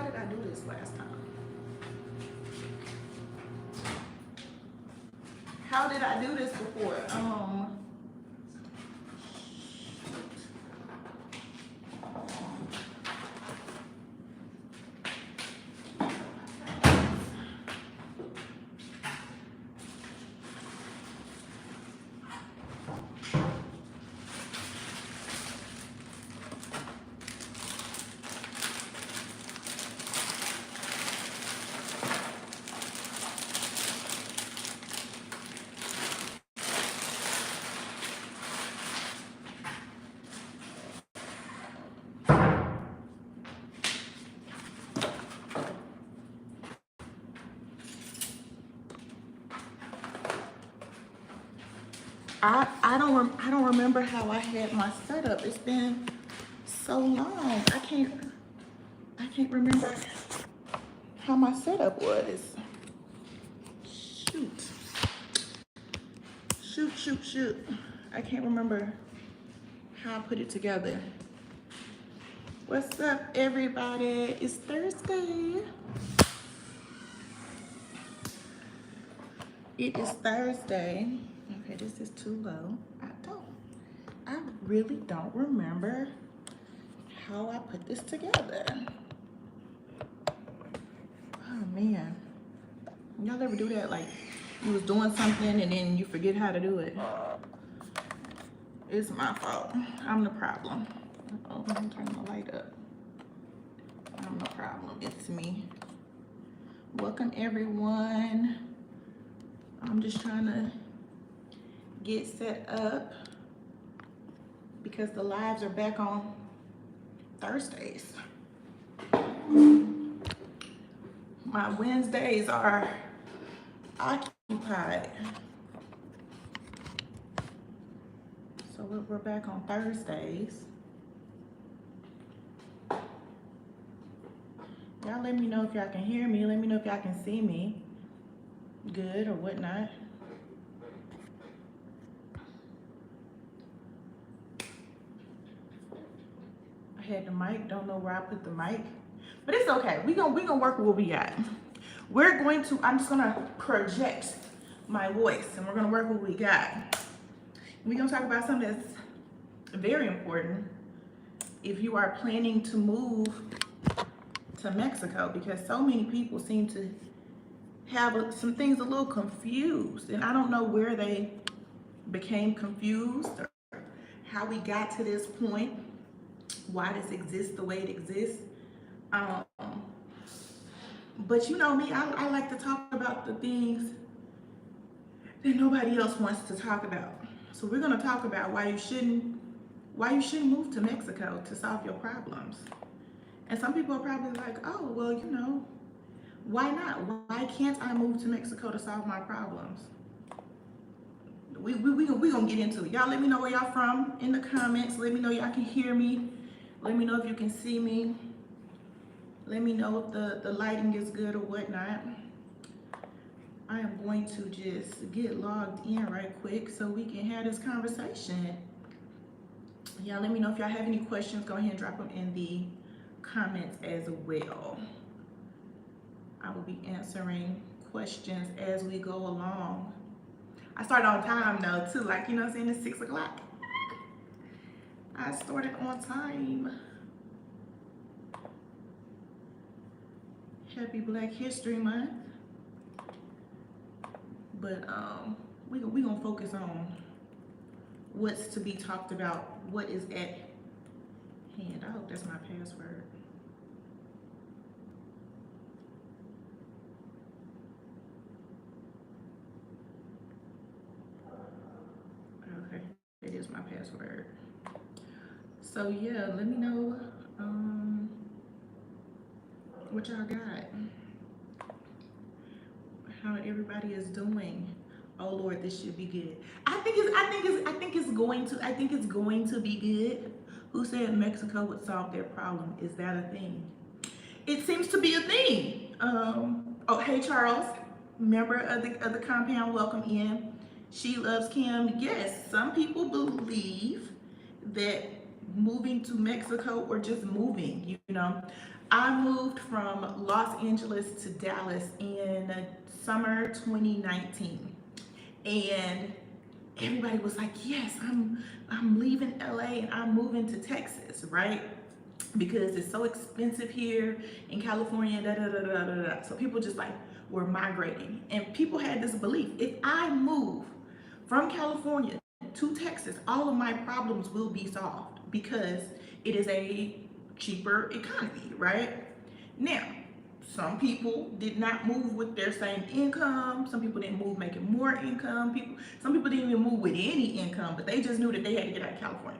How did I do this last time? How did I do this before? I don't remember how I had my setup. It's been so long. I can't remember how my setup was. Shoot. Shoot. I can't remember how I put it together. What's up, everybody? It's Thursday. It is Thursday. Okay, this is too low. I really don't remember how I put this together. Oh man. Y'all ever do that? Like you was doing something and then you forget how to do it. It's my fault. I'm the problem. Uh-oh, I'm turning the light up. I'm the problem. It's me. Welcome everyone. I'm just trying to get set up because the lives are back on Thursdays. My Wednesdays are occupied. So we're back on Thursdays. Y'all let me know if y'all can hear me. Let me know if y'all can see me good or whatnot. I had the mic, don't know where I put the mic, but it's okay. We gonna work with what we got. I'm just gonna project my voice and we're gonna work with what we got. We're gonna talk about something that's very important if you are planning to move to Mexico, because so many people seem to have some things a little confused, and I don't know where they became confused or how we got to this point, why this exists the way it exists. But you know me, I like to talk about the things that nobody else wants to talk about. So we're going to talk about why you shouldn't move to Mexico to solve your problems. And some people are probably like, oh, well, you know, why not? Why can't I move to Mexico to solve my problems? We gonna get into it. Y'all let me know where y'all from in the comments. Let me know y'all can hear me. Let me know if you can see me. Let me know if the lighting is good or whatnot. I am going to just get logged in right quick so we can have this conversation. Y'all let me know if y'all have any questions. Go ahead and drop them in the comments as well. I will be answering questions as we go along. I started on time though too, like, you know what I'm saying, it's 6 o'clock. I started on time. Happy Black History Month. But we gonna focus on what's to be talked about, what is at hand. I hope that's my password. Okay, it is my password. So yeah, let me know what y'all got, how everybody is doing. Oh Lord, this should be good. I think it's going to be good. Who said Mexico would solve their problem? Is that a thing? It seems to be a thing. Oh, hey Charles, member of the compound, welcome in. She loves Kim. Yes, some people believe that moving to Mexico or just moving, you know, I moved from Los Angeles to Dallas in summer 2019. And everybody was like, yes, I'm leaving LA and I'm moving to Texas, right? Because it's so expensive here in California, da da da da da da. So people just like were migrating. And people had this belief, if I move from California to Texas, all of my problems will be solved because it is a cheaper economy, right? Now, some people did not move with their same income. Some people didn't move making more income. Some people didn't even move with any income, but they just knew that they had to get out of California.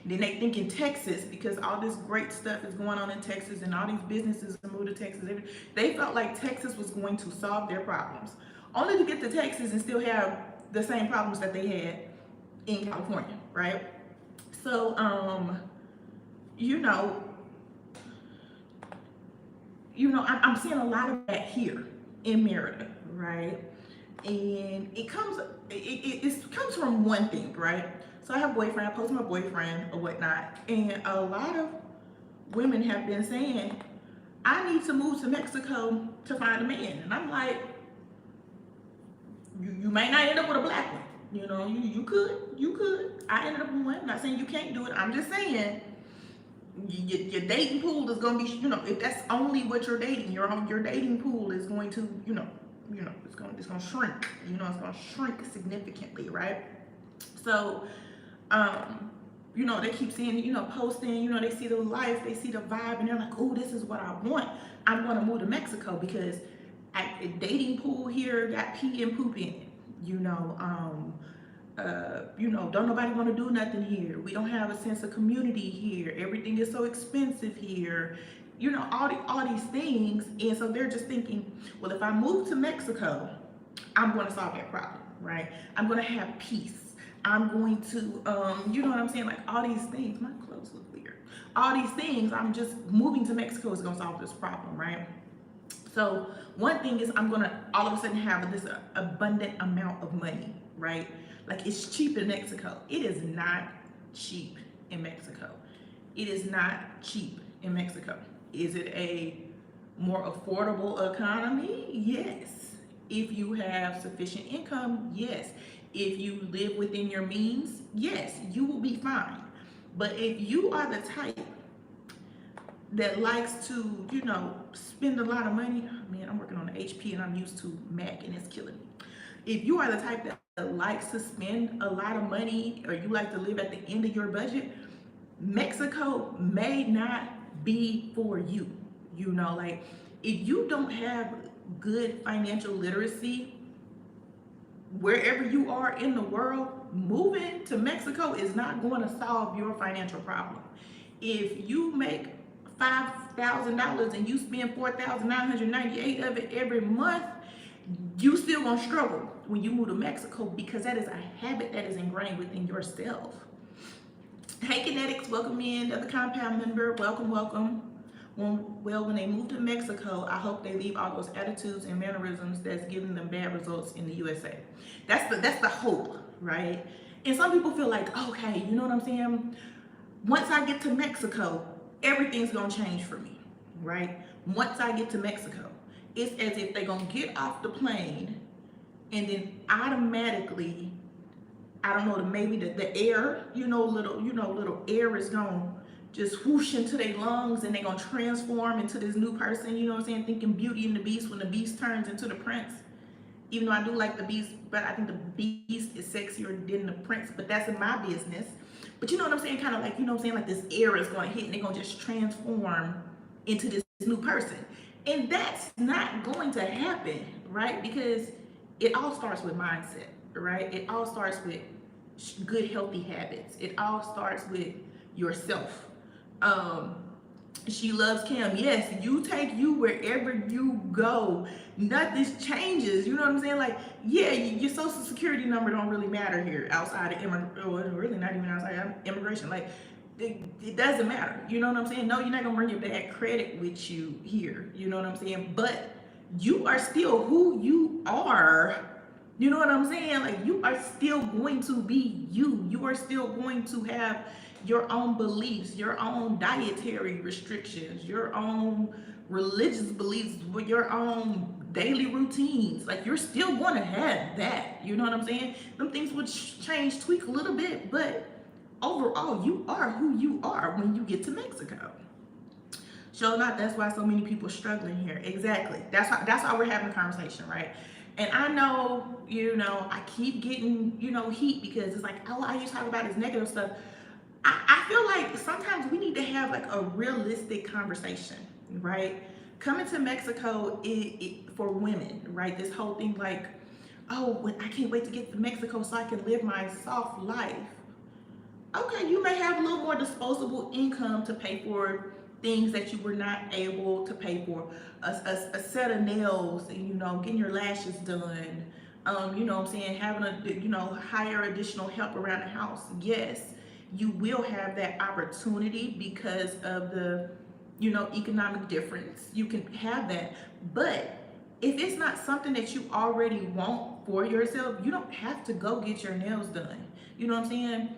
And then they think in Texas, because all this great stuff is going on in Texas and all these businesses are moved to Texas, they felt like Texas was going to solve their problems. Only to get to Texas and still have the same problems that they had in California, right? So, you know, I'm seeing a lot of that here in Merida, right? And it comes from one thing, right? So I have a boyfriend, I post my boyfriend or whatnot, and a lot of women have been saying, I need to move to Mexico to find a man. And I'm like, you might not end up with a black one. You could. I ended up with one. I'm not saying you can't do it. I'm just saying your dating pool is going to be, if that's only what you're dating, your dating pool is going to, it's going to shrink. It's going to shrink significantly, right? So, they keep seeing, posting, they see the life, they see the vibe, and they're like, oh, this is what I want. I'm going to move to Mexico because a dating pool here got pee and poop in it. Don't nobody want to do nothing here. We don't have a sense of community here. Everything is so expensive here. All these things. And so they're just thinking, well, if I move to Mexico, I'm going to solve that problem, right? I'm going to have peace. I'm going to, you know what I'm saying? Like all these things, my clothes look weird. All these things, I'm just moving to Mexico is going to solve this problem, right? So one thing is I'm going to all of a sudden have this abundant amount of money, right? Like it's cheap in Mexico. It is not cheap in Mexico. It is not cheap in Mexico. Is it a more affordable economy? Yes. If you have sufficient income, yes. If you live within your means, yes, you will be fine. But if you are the type that likes to, spend a lot of money, man, I'm working on the HP and I'm used to Mac and it's killing me. If you are the type that likes to spend a lot of money or you like to live at the end of your budget, Mexico may not be for you. Like if you don't have good financial literacy, wherever you are in the world, moving to Mexico is not going to solve your financial problem. If you make $5,000 and you spend $4,998 of it every month, you still gonna struggle when you move to Mexico because that is a habit that is ingrained within yourself. Hey Kinetics, welcome in, another compound member, welcome. When they move to Mexico, I hope they leave all those attitudes and mannerisms that's giving them bad results in the USA. That's the hope, right? And some people feel like, okay, you know what I'm saying? Once I get to Mexico, everything's gonna change for me, right? Once I get to Mexico, it's as if they're gonna get off the plane and then automatically, I don't know, maybe the air, little air is gonna just whoosh into their lungs and they're gonna transform into this new person, you know what I'm saying? Thinking Beauty and the Beast when the Beast turns into the Prince. Even though I do like the Beast, but I think the Beast is sexier than the Prince, but that's in my business. But you know what I'm saying? Kind of like, like this air is gonna hit and they're gonna just transform into this new person. And that's not going to happen, right? Because it all starts with mindset, right? It all starts with good, healthy habits. It all starts with yourself. She loves Kim. Yes, you take you wherever you go. Nothing changes. You know what I'm saying? Like, yeah, your social security number don't really matter here outside of really not even outside of immigration. Like, it doesn't matter. You know what I'm saying? No, you're not gonna bring your bad credit with you here. You know what I'm saying? But you are still who you are. You know what I'm saying? Like, you are still going to be you. You are still going to have your own beliefs, your own dietary restrictions, your own religious beliefs, with your own daily routines. Like, you're still going to have that. You know what I'm saying? Them things would change, tweak a little bit, but overall, you are who you are when you get to Mexico. Sure not, that's why so many people struggling here. Exactly. That's why we're having a conversation, right? And I know, I keep getting, heat because it's like, oh, all you talk about is negative stuff. I feel like sometimes we need to have like a realistic conversation, right? Coming to Mexico for women, right? This whole thing like, oh, I can't wait to get to Mexico so I can live my soft life. Okay, you may have a little more disposable income to pay for things that you were not able to pay for. A set of nails, getting your lashes done, you know what I'm saying, having hire additional help around the house. Yes, you will have that opportunity because of the, economic difference. You can have that. But if it's not something that you already want for yourself, you don't have to go get your nails done. You know what I'm saying?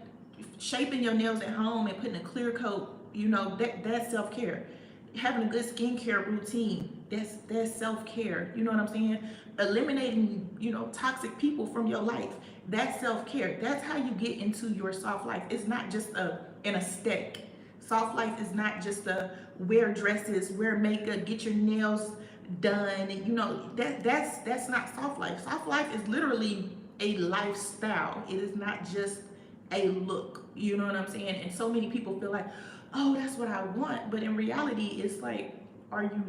Shaping your nails at home and putting a clear coat, that's self-care. Having a good skincare routine, that's self-care. You know what I'm saying? Eliminating, toxic people from your life, that's self-care. That's how you get into your soft life. It's not just an aesthetic. Soft life is not just a wear dresses, wear makeup, get your nails done. That's not soft life. Soft life is literally a lifestyle. It is not just a look. You know what I'm saying? And so many people feel like, oh, that's what I want. But in reality, it's like, are you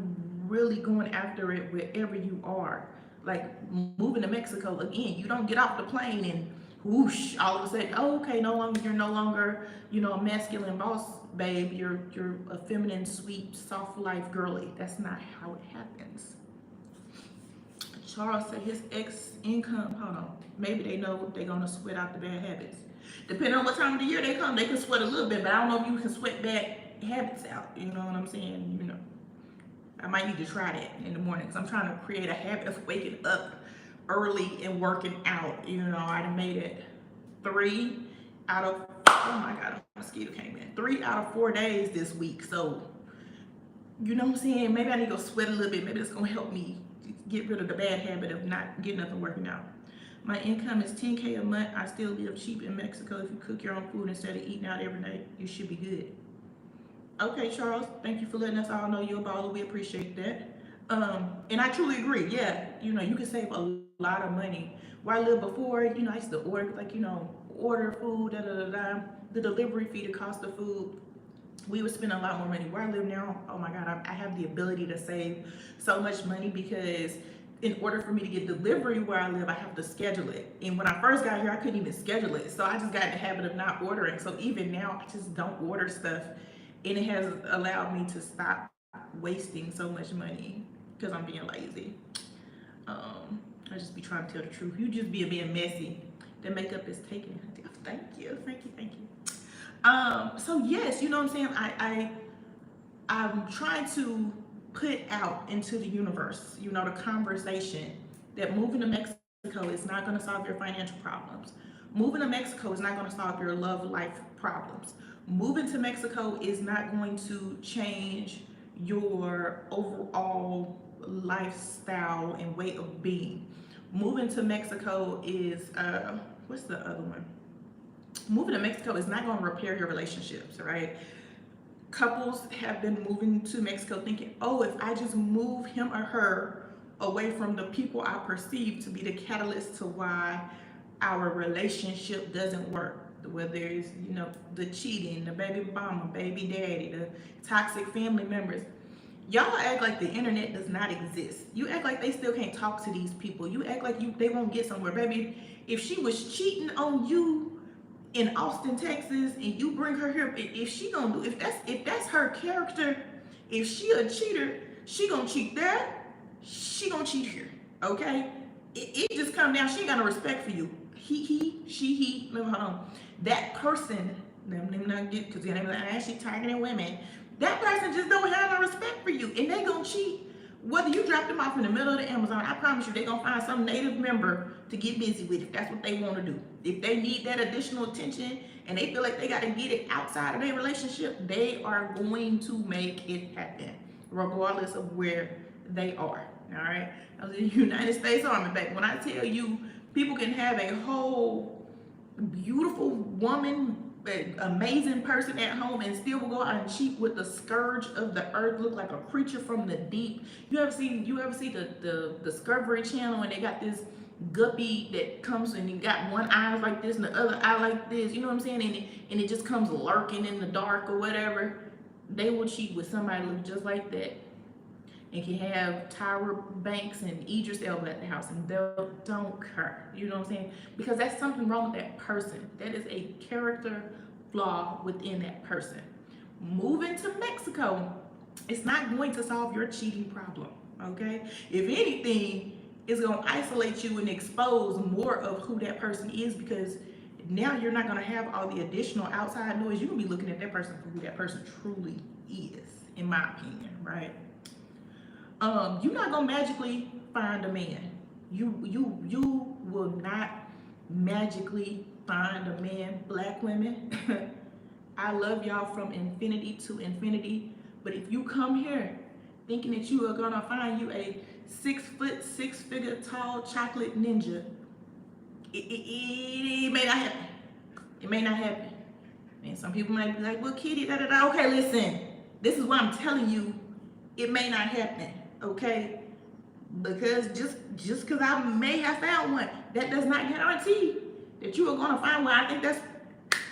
really going after it wherever you are? Like, moving to Mexico, again, you don't get off the plane and whoosh, all of a sudden, oh, okay, you're no longer, a masculine boss, babe. You're a feminine, sweet, soft life girly. That's not how it happens. Charles said his ex income, hold on, maybe they know they're gonna sweat out the bad habits. Depending on what time of the year they come, they can sweat a little bit, but I don't know if you can sweat bad habits out. You know what I'm saying? I might need to try that in the morning because I'm trying to create a habit of waking up early and working out. I done made it 3 out of, oh my God, a mosquito came in. 3 out of 4 days this week. So, you know what I'm saying? Maybe I need to go sweat a little bit. Maybe it's going to help me get rid of the bad habit of not getting up and working out. My income is $10K a month. I still live cheap in Mexico. If you cook your own food instead of eating out every night, you should be good. Okay, Charles, thank you for letting us all know you're a baller. We appreciate that. And I truly agree. Yeah, you can save a lot of money. Where I lived before, I used to order, order food, the delivery fee, the cost of food. We would spend a lot more money. Where I live now, oh my God, I have the ability to save so much money because in order for me to get delivery where I live, I have to schedule it. And when I first got here, I couldn't even schedule it. So I just got in the habit of not ordering. So even now, I just don't order stuff. And it has allowed me to stop wasting so much money because I'm being lazy. I just be trying to tell the truth. You just being messy. The makeup is taken. Thank you. So yes, you know what I'm saying? I'm trying to put out into the universe, the conversation that moving to Mexico is not going to solve your financial problems. Moving to Mexico is not going to solve your love life problems. Moving to Mexico is not going to change your overall lifestyle and way of being. Moving to Mexico is, what's the other one? Moving to Mexico is not going to repair your relationships, right? Couples have been moving to Mexico thinking, oh, if I just move him or her away from the people I perceive to be the catalyst to why our relationship doesn't work, whether it's, the cheating, the baby mama, baby daddy, the toxic family members. Y'all act like the internet does not exist. You act like they still can't talk to these people. You act like they won't get somewhere. Baby, if she was cheating on you in Austin, Texas, and you bring her here, if she gonna do, if that's her character, if she a cheater, she gonna cheat there, she gonna cheat here, okay? It just come down, she ain't got no respect for you. He, hold on. That person, let me not get, because they're actually targeting women. That person just don't have no respect for you, and they gonna cheat Whether you drop them off in the middle of the Amazon, I promise you they're going to find some native member to get busy with if that's what they want to do. If they need that additional attention and they feel like they got to get it outside of their relationship, they are going to make it happen, regardless of where they are. All right? I was in the United States Army, baby. When I tell you, people can have a whole beautiful woman, amazing person at home and still will go out and cheat with the scourge of the earth, look like a creature from the deep. You ever see the Discovery Channel and they got this guppy that comes and you got one eye like this and the other eye like this, you know what I'm saying? And it just comes lurking in the dark or whatever. They will cheat with somebody look just like that. And can have Tyra Banks and Idris Elba at the house and they don't care. You know what I'm saying? Because that's something wrong with that person. That is a character flaw within that person. Moving to Mexico, it's not going to solve your cheating problem, okay? If anything, it's going to isolate you and expose more of who that person is, because now you're not going to have all the additional outside noise. You're going to be looking at that person for who that person truly is, in my opinion, right? You're not gonna magically find a man. You will not magically find a man. Black women, I love y'all from infinity to infinity. But if you come here thinking that you are gonna find you a 6 foot, 6 figure tall chocolate ninja, it may not happen. It may not happen. And some people might be like, well, Kitty, da da da. Okay, listen. This is what I'm telling you. It may not happen. Okay, because just because I may have found one, that does not guarantee that you are going to find one. I think that's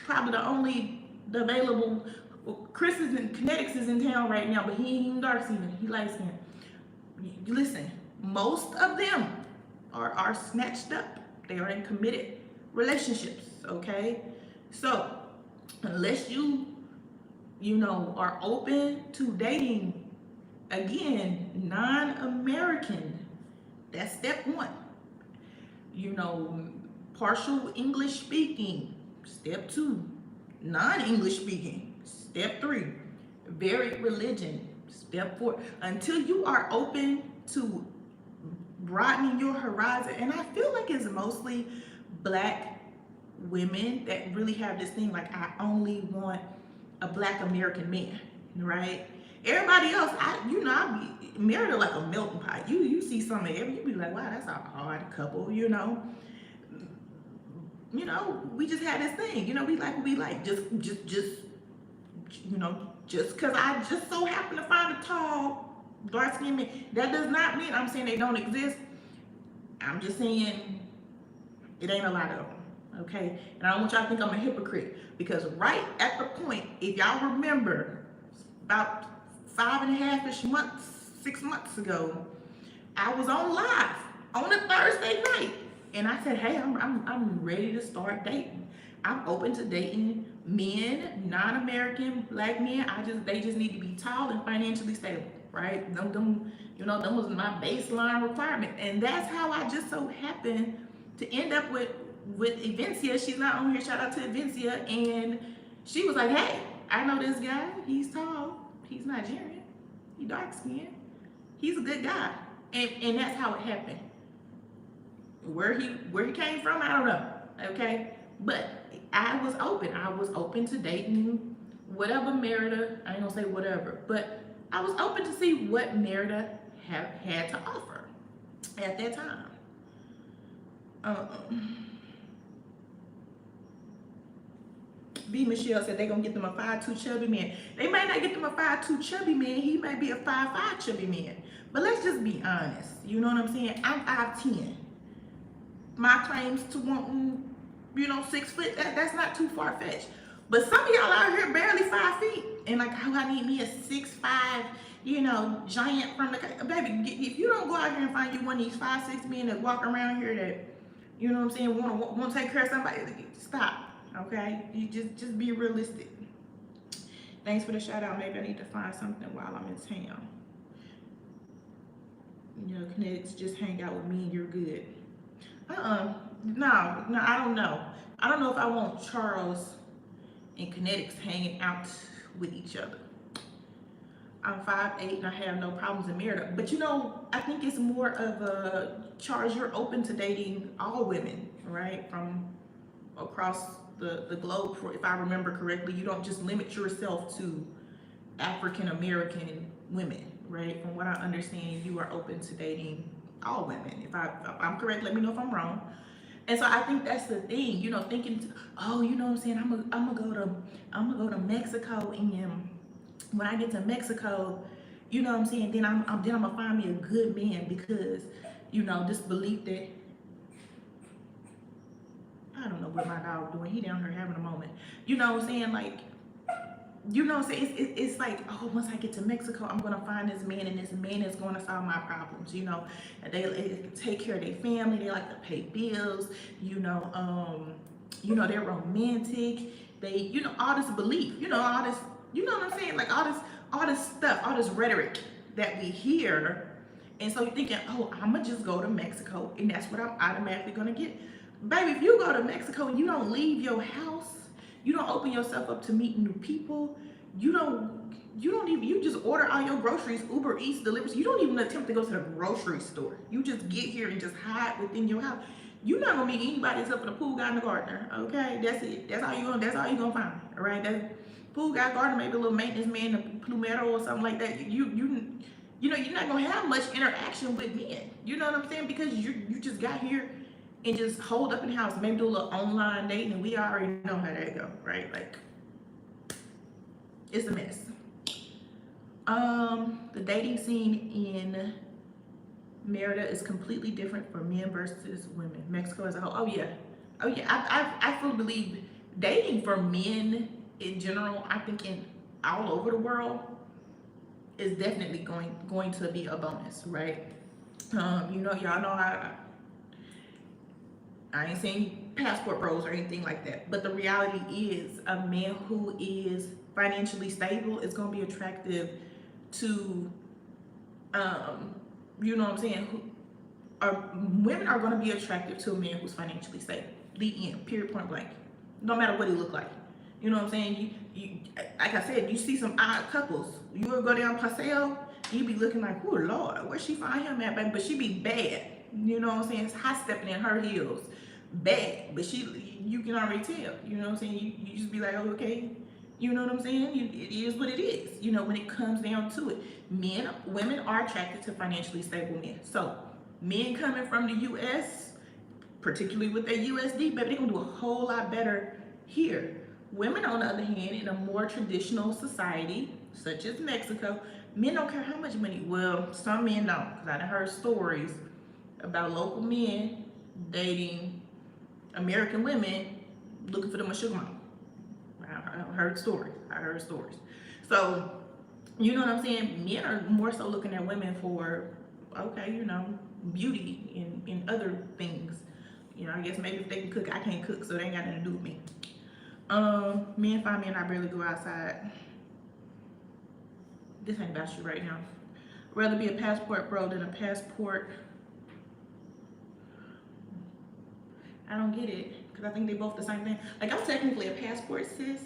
probably the only available. Well, Chris is in Kinetics is in town right now, but he ain't even dark skinned. He light skinned. Listen, most of them are snatched up. They are in committed relationships. Okay, so unless you are open to dating. Again, non-American, that's step one. Partial English speaking, step two. Non-English speaking, step three. Varied religion, step four. Until you are open to broadening your horizon, and I feel like it's mostly Black women that really have this thing like, I only want a Black American man, right? Everybody else, I be Merida like a melting pot. You see something, you be like, wow, that's a hard couple, we just had this thing, we like, just because I just so happen to find a tall, dark-skinned man, that does not mean I'm saying they don't exist. I'm just saying it ain't a lot of them, okay? And I don't want y'all to think I'm a hypocrite, because right at the point, if y'all remember, about 5.5-ish months, 6 months ago, I was on live on a Thursday night, and I said, hey, I'm ready to start dating. I'm open to dating men, non-American Black men. They just need to be tall and financially stable, right? Them was my baseline requirement, and that's how I just so happened to end up with Evencia. She's not on here. Shout out to Evencia, and she was like, hey, I know this guy. He's tall. He's Nigerian. He dark skinned. He's a good guy. And that's how it happened. Where he came from, I don't know. Okay? But I was open. I was open to dating whatever Merida, I ain't gonna say whatever, but I was open to see what Merida had to offer at that time. B. Michelle said they're gonna get them a 5'2" chubby man. They might not get them a 5'2" chubby man. He might be a 5'5" chubby man. But let's just be honest. You know what I'm saying? I'm 5'10". My claims to wanting, 6 foot, that's not too far-fetched. But some of y'all out here barely 5 feet. And like, oh, I need me a 6'5", giant from the, baby, if you don't go out here and find you one of these 5'6" men that walk around here that, want to take care of somebody, stop. Okay, you just be realistic. Thanks for the shout out. Maybe I need to find something while I'm in town. Kinetics, just hang out with me and you're good. No, I don't know. I don't know if I want Charles and Kinetics hanging out with each other. I'm 5'8" and I have no problems in Merida. But you know, I think it's more of a charge. You're open to dating all women, right? From across the globe, if I remember correctly. You don't just limit yourself to African American women, right? From what I understand, you are open to dating all women. If I'm correct, let me know if I'm wrong. And so I think that's the thing, you know, thinking, oh, you know what I'm saying? I'm gonna go to Mexico, and when I get to Mexico, you know what I'm saying? Then I'm gonna find me a good man, because, you know, this belief that, I don't know what my dog doing. He down here having a moment. You know what I'm saying? Like, you know what I'm saying? It's like, oh, once I get to Mexico, I'm gonna find this man, and this man is gonna solve my problems. You know, and they take care of their family. They like to pay bills. They're romantic. They, you know, all this belief. You know, all this. You know what I'm saying? Like all this stuff, all this rhetoric that we hear, and so you're thinking, oh, I'm gonna just go to Mexico, and that's what I'm automatically gonna get. Baby, if you go to Mexico and you don't leave your house, you don't open yourself up to meeting new people. You just order all your groceries, Uber Eats, delivers. You don't even attempt to go to the grocery store. You just get here and just hide within your house. You're not gonna meet anybody except for the pool guy and the gardener. Okay, that's it. That's all you're gonna find. All right, that's pool guy, gardener, maybe a little maintenance man, a plumero or something like that. You know, you're not gonna have much interaction with men. You know what I'm saying? Because you just got here and just hold up in the house, maybe do a little online dating, and we already know how that go, right? Like, it's a mess. The dating scene in Merida is completely different for men versus women. Mexico as a whole. Oh yeah. I fully believe dating for men in general, I think in all over the world, is definitely going to be a bonus, right? You know, y'all know I ain't saying passport bros or anything like that, but the reality is a man who is financially stable is going to be attractive to, you know what I'm saying? Women are going to be attractive to a man who's financially stable. The end, period, point blank. No matter what he look like. You know what I'm saying? You like I said, you see some odd couples. You will go down Paseo, you be looking like, oh Lord, where she find him at, baby? But she be bad. You know what I'm saying? It's high stepping in her heels. Bad. But you can already tell. You know what I'm saying? You just be like, oh, okay. You know what I'm saying? It is what it is. You know, when it comes down to it. Women are attracted to financially stable men. So, men coming from the U.S., particularly with their USD, baby, they're going to do a whole lot better here. Women, on the other hand, in a more traditional society, such as Mexico, men don't care how much money. Well, some men don't, because I done heard stories about local men dating American women looking for them a sugar mama. I heard stories. So, you know what I'm saying? Men are more so looking at women for, okay, you know, beauty and other things. You know, I guess maybe if they can cook, I can't cook, so they ain't got nothing to do with me. Men find me and I barely go outside. This ain't about you right now. I'd rather be a passport bro than a passport. I don't get it, because I think they both the same thing. Like, I'm technically a passport sis,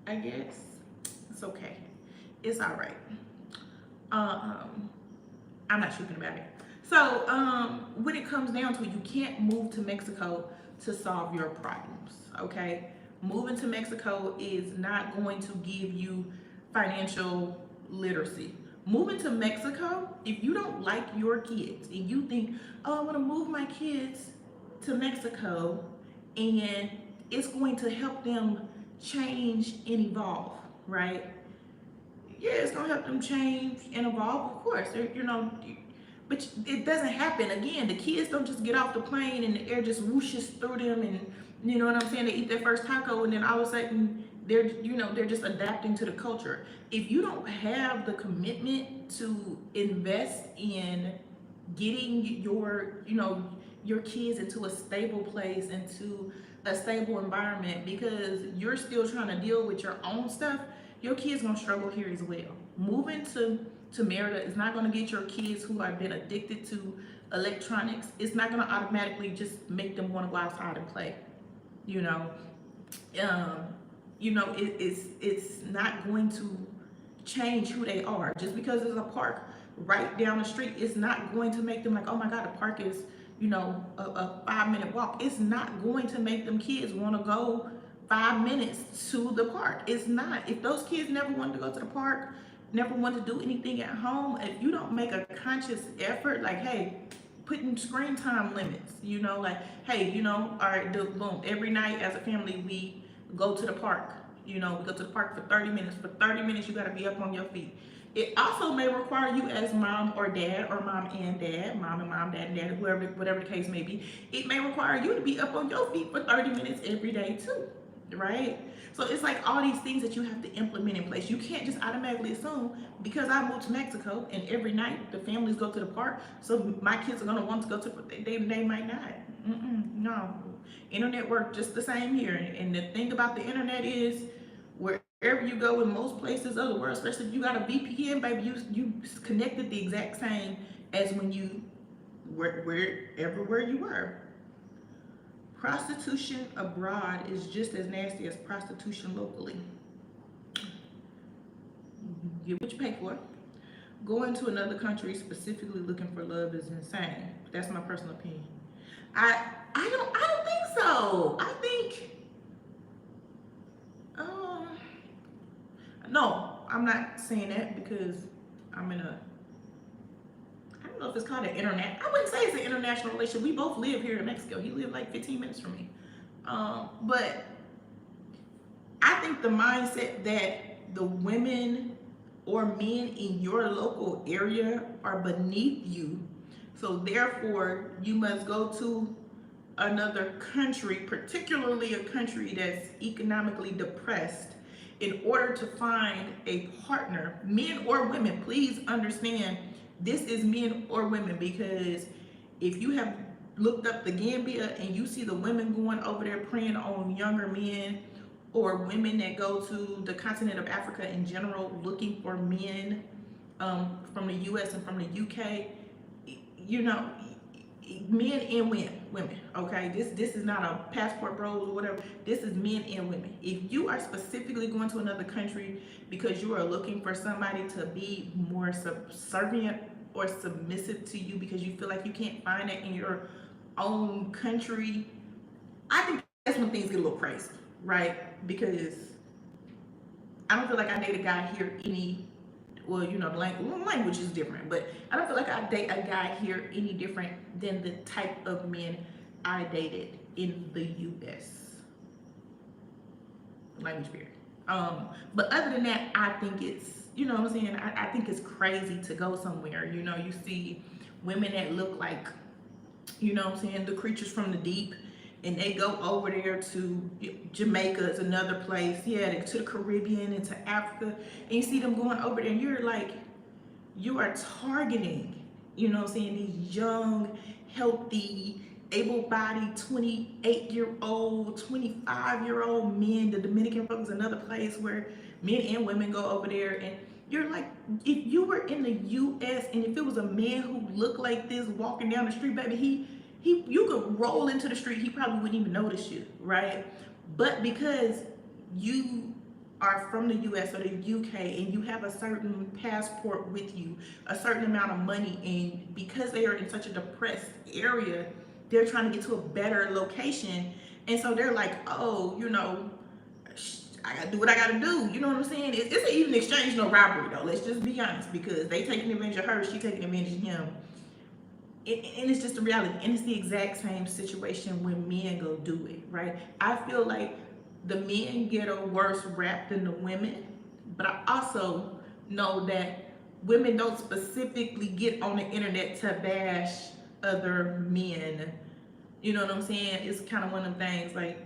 I guess. It's okay. It's all right. I'm not tripping about it. So, when it comes down to it, you can't move to Mexico to solve your problems, okay? Moving to Mexico is not going to give you financial literacy. Moving to Mexico, if you don't like your kids and you think, oh, I want to move my kids to Mexico and it's going to help them change and evolve, right? Yeah, it's going to help them change and evolve, of course. You know, but it doesn't happen. Again, the kids don't just get off the plane and the air just whooshes through them, and you know what I'm saying? They eat their first taco and then all of a sudden they're just adapting to the culture. If you don't have the commitment to invest in getting your kids into a stable place, into a stable environment, because you're still trying to deal with your own stuff, your kids gonna struggle here as well. Moving to Merida is not going to get your kids who have been addicted to electronics. It's not going to automatically just make them want to go outside and play. You know, it's not going to change who they are. Just because there's a park right down the street, it's not going to make them like, oh my God, the park is, a 5-minute walk. It's not going to make them kids want to go 5 minutes to the park. It's not. If those kids never wanted to go to the park, never want to do anything at home, if you don't make a conscious effort, like, hey, putting screen time limits, like, hey, all right, boom, every night as a family, we go to the park. We go to the park for 30 minutes. For 30 minutes, you got to be up on your feet. It also may require you as mom or dad, or mom and dad, mom and mom, dad and dad, whatever the case may be. It may require you to be up on your feet for 30 minutes every day too, right? So it's like all these things that you have to implement in place. You can't just automatically assume because I moved to Mexico and every night the families go to the park, so my kids are gonna want to go to. They might not. No, internet work just the same here. And the thing about the internet is, wherever you go in most places of the world, especially if you got a VPN, baby, you connected the exact same as when you wherever you were. Prostitution abroad is just as nasty as prostitution locally. You get what you pay for. Going to another country specifically looking for love is insane. That's my personal opinion. I don't think so. I think no, I'm not saying that because I'm in a, I don't know if it's called an internet. I wouldn't say it's an international relationship. We both live here in Mexico. He lived like 15 minutes from me. But I think the mindset that the women or men in your local area are beneath you, so therefore you must go to another country, particularly a country that's economically depressed, in order to find a partner, men or women. Please understand, this is men or women, because if you have looked up the Gambia and you see the women going over there preying on younger men, or women that go to the continent of Africa in general looking for men from the US and from the UK, men and women, okay? This is not a passport bros or whatever. This is men and women. If you are specifically going to another country because you are looking for somebody to be more subservient or submissive to you because you feel like you can't find it in your own country, I think that's when things get a little crazy, right? Because I don't feel like I date a guy here well, the language is different, but I don't feel like I date a guy here any different than the type of men I dated in the US. Language barrier. But other than that, I think it's, what I'm saying? I think it's crazy to go somewhere. You see women that look like, what I'm saying, the creatures from the deep, and they go over there to Jamaica is another place, to the Caribbean and to Africa, and you see them going over there, and you're like, you are targeting, these young, healthy, able-bodied 28-year-old, 25-year-old men. The Dominican Republic is another place where men and women go over there, and you're like, if you were in the US and if it was a man who looked like this walking down the street, baby, you could roll into the street, he probably wouldn't even notice you, right? But because you are from the US or the UK and you have a certain passport with you, a certain amount of money, and because they are in such a depressed area, they're trying to get to a better location, and so they're like, oh, I gotta do what I gotta do. You know what I'm saying? It's an even exchange, no robbery though. Let's just be honest, because they taking advantage of her, she taking advantage of him. And it's just a reality, and it's the exact same situation when men go do it, right? I feel like the men get a worse rap than the women, but I also know that women don't specifically get on the internet to bash other men. You know what I'm saying? It's kind of one of them things, like,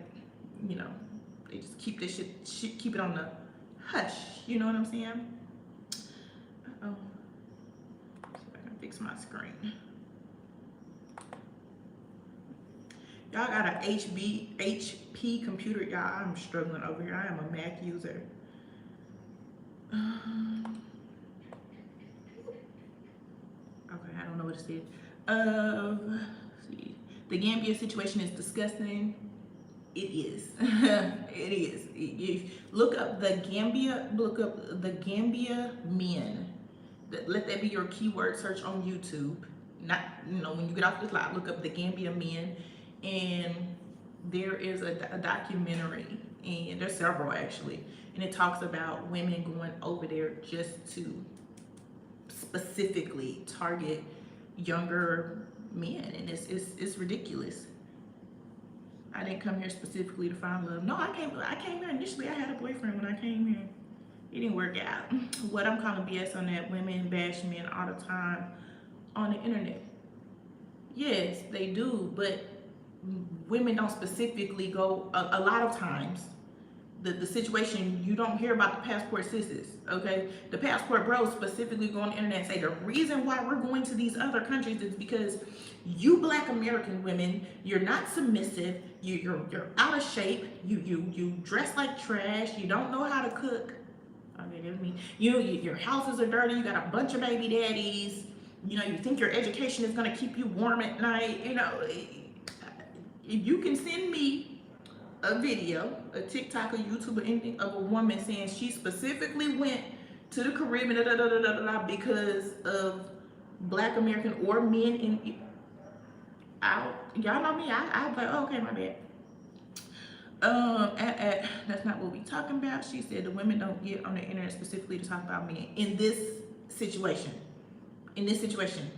they just keep this shit, keep it on the hush. You know what I'm saying? Uh-oh. See if I can fix my screen. Y'all got an HP computer. Y'all, I'm struggling over here. I am a Mac user. Okay, I don't know what it said. Let's see. The Gambia situation is disgusting. It is. It is. You look up the Gambia. Look up the Gambia men. Let that be your keyword search on YouTube. Not, when you get off this live, look up the Gambia men, and there is a documentary, and there's several actually, and it talks about women going over there just to specifically target younger men, and it's ridiculous. I didn't come here specifically to find love. No, I came here initially. I had a boyfriend when I came here. It didn't work out. What I'm calling BS on that, women bash men all the time on the internet. Yes, they do, but women don't specifically go a lot of times. The situation, you don't hear about the passport sisters, okay? The passport bros specifically go on the internet and say the reason why we're going to these other countries is because you Black American women, you're not submissive, you're out of shape, you dress like trash, you don't know how to cook. Okay, that's me. Your houses are dirty, you got a bunch of baby daddies, you think your education is gonna keep you warm at night, if you can send me a video, a TikTok, a YouTube, or anything of a woman saying she specifically went to the Caribbean because of Black American or men in out. Y'all know me. I was like, oh, okay, my bad. That's not what we talking about. She said the women don't get on the internet specifically to talk about men in this situation. In this situation,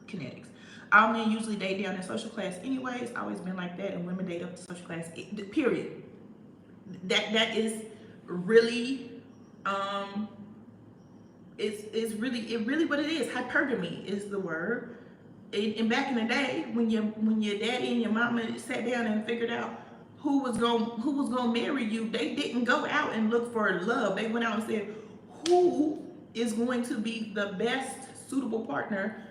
kinetics. All men usually date down in social class anyway. It's always been like that, and women date up to social class. Period. That is really it's really what it is. Hypergamy is the word. And back in the day, when your daddy and your mama sat down and figured out who was gonna marry you, they didn't go out and look for love. They went out and said, who is going to be the best suitable partner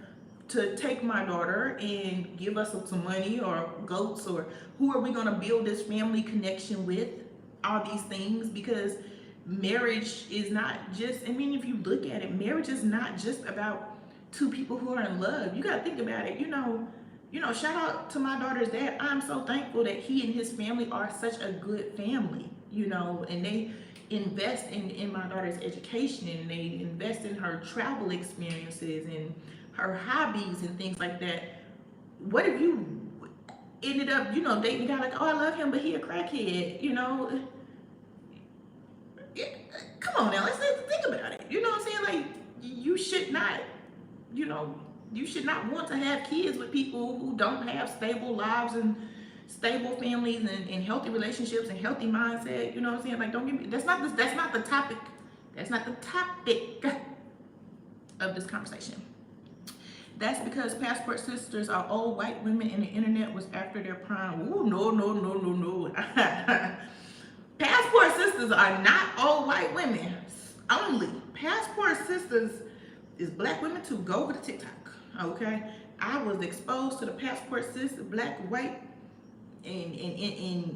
to take my daughter and give us some money or goats, or who are we going to build this family connection with, all these things, because marriage is not just, if you look at it, marriage is not just about two people who are in love. You got to think about it. Shout out to my daughter's dad. I'm so thankful that he and his family are such a good family, and they invest in my daughter's education, and they invest in her travel experiences and her hobbies and things like that. What if you ended up, dating a guy like, oh, I love him, but he a crackhead, Yeah, come on now, let's think about it. You know what I'm saying? Like, you should not, you should not want to have kids with people who don't have stable lives and stable families and healthy relationships and healthy mindset. You know what I'm saying? Like, don't give me, that's not the topic. That's not the topic of this conversation. That's because passport sisters are old white women and the internet was after their prime. Ooh, no. Passport sisters are not old white women only. Passport sisters is Black women too. Go over to TikTok, okay? I was exposed to the passport sisters, Black, white, and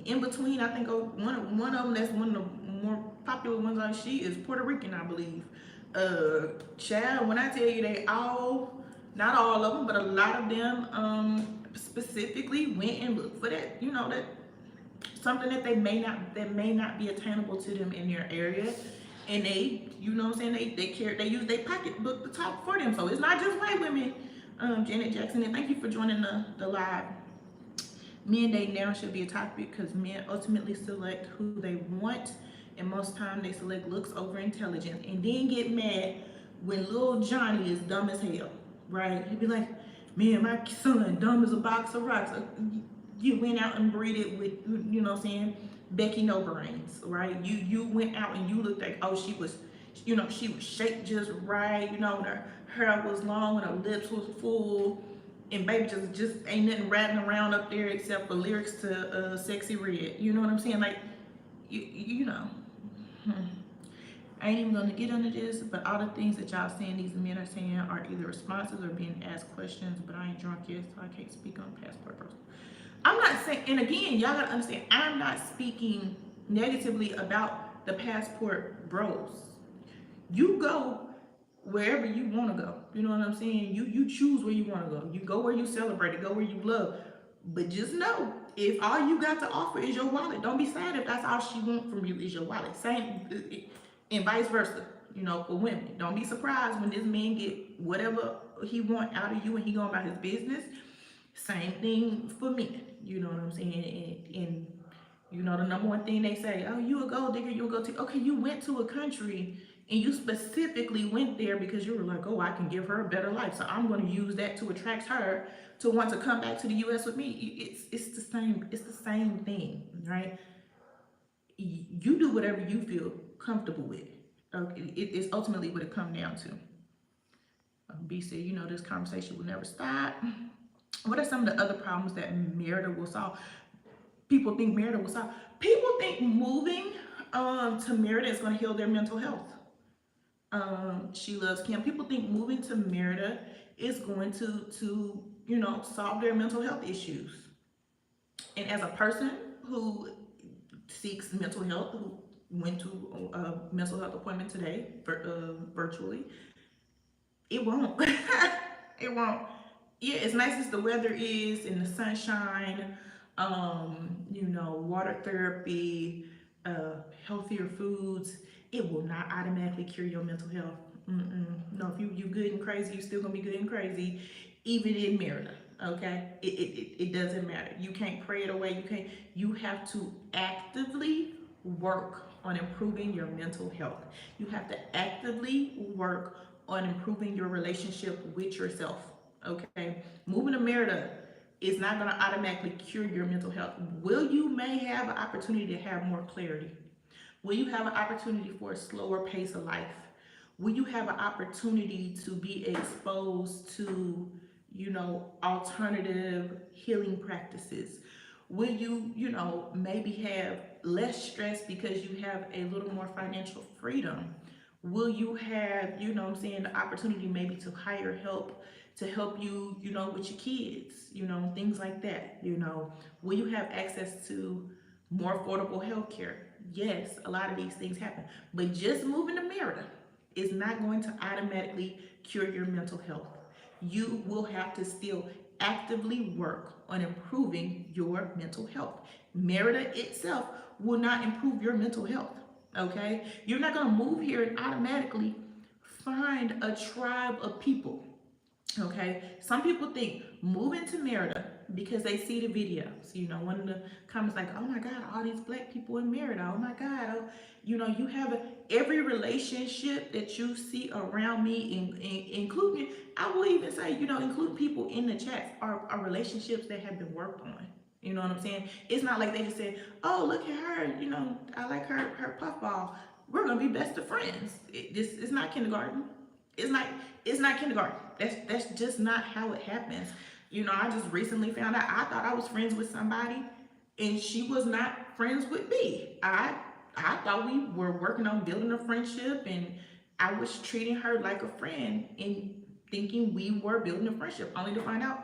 in between. I think one of them, that's one of the more popular ones on, she is Puerto Rican, I believe. Child, when I tell you they all, not all of them, but a lot of them specifically went and looked for that, that something that may not be attainable to them in your area, and they, they use their pocketbook to talk for them. So it's not just white women. Janet Jackson, and thank you for joining the live. Men dating now should be a topic because men ultimately select who they want, and most time they select looks over intelligence, and then get mad when little Johnny is dumb as hell. Right? He'd be like, man, my son dumb as a box of rocks. You went out and breeded with, Becky No Brains, right? You went out and you looked like, oh, she was shaped just right, her hair was long and her lips was full, and baby just ain't nothing ratting around up there except for lyrics to Sexy Red. You know what I'm saying? Like, I ain't even gonna get into this, but all the things that y'all saying these men are saying are either responses or being asked questions, but I ain't drunk yet, so I can't speak on passport bros. I'm not saying, and again, y'all gotta understand, I'm not speaking negatively about the passport bros. You go wherever you wanna go. You know what I'm saying? You choose where you wanna go. You go where you celebrate it, go where you love. But just know, if all you got to offer is your wallet, don't be sad if that's all she wants from you is your wallet. Same, and vice versa. You know, for women, don't be surprised when this man get whatever he want out of you and he going about his business. Same thing for men. You know what I'm saying? And you know the number one thing they say, oh, you a gold digger, you a gold digger. Okay, you went to a country and you specifically went there because you were like, oh, I can give her a better life, so I'm going to use that to attract her to want to come back to the U.S. with me. It's the same thing, right? You do whatever you feel comfortable with. Okay, it's ultimately what it comes down to. B said, you know, this conversation will never stop. What are some of the other problems that Merida will solve? People think Merida will solve. People think moving to Merida is going to heal their mental health. She loves Kim. People think moving to Merida is going to you know solve their mental health issues. And as a person who seeks mental health, who went to a mental health appointment today virtually, it won't. It won't. Yeah, as nice as the weather is and the sunshine, you know, water therapy, healthier foods, it will not automatically cure your mental health. No, if you good and crazy, you're still gonna be good and crazy, even in Merida. Okay, it doesn't matter. You can't pray it away. You can't. You have to actively work on improving your mental health. You have to actively work on improving your relationship with yourself. Okay, moving to Merida is not going to automatically cure your mental health. Will you may have an opportunity to have more clarity? Will you have an opportunity for a slower pace of life? Will you have an opportunity to be exposed to, you know, alternative healing practices? Will you, you know, maybe have less stress because you have a little more financial freedom? Will you have, you know what I'm saying, the opportunity maybe to hire help to help you, you know, with your kids, you know, things like that, you know? Will you have access to more affordable health care? Yes, a lot of these things happen. But just moving to Merida is not going to automatically cure your mental health. You will have to still actively work on improving your mental health. Merida itself will not improve your mental health. Okay? You're not going to move here and automatically find a tribe of people. Okay, some people think moving to Merida because they see the videos. You know, one of the comments like, "Oh my God, all these black people in Merida. Oh my God, oh, you know, you have every relationship that you see around me, including, I will even say, you know, including people in the chats, are relationships that have been worked on. You know what I'm saying? It's not like they just said, "Oh, look at her. You know, I like her puffball. We're gonna be best of friends." This is not kindergarten. It's not it's not kindergarten. That's just not how it happens. You know, I just recently found out I thought I was friends with somebody and she was not friends with me. I thought we were working on building a friendship and I was treating her like a friend and thinking we were building a friendship, only to find out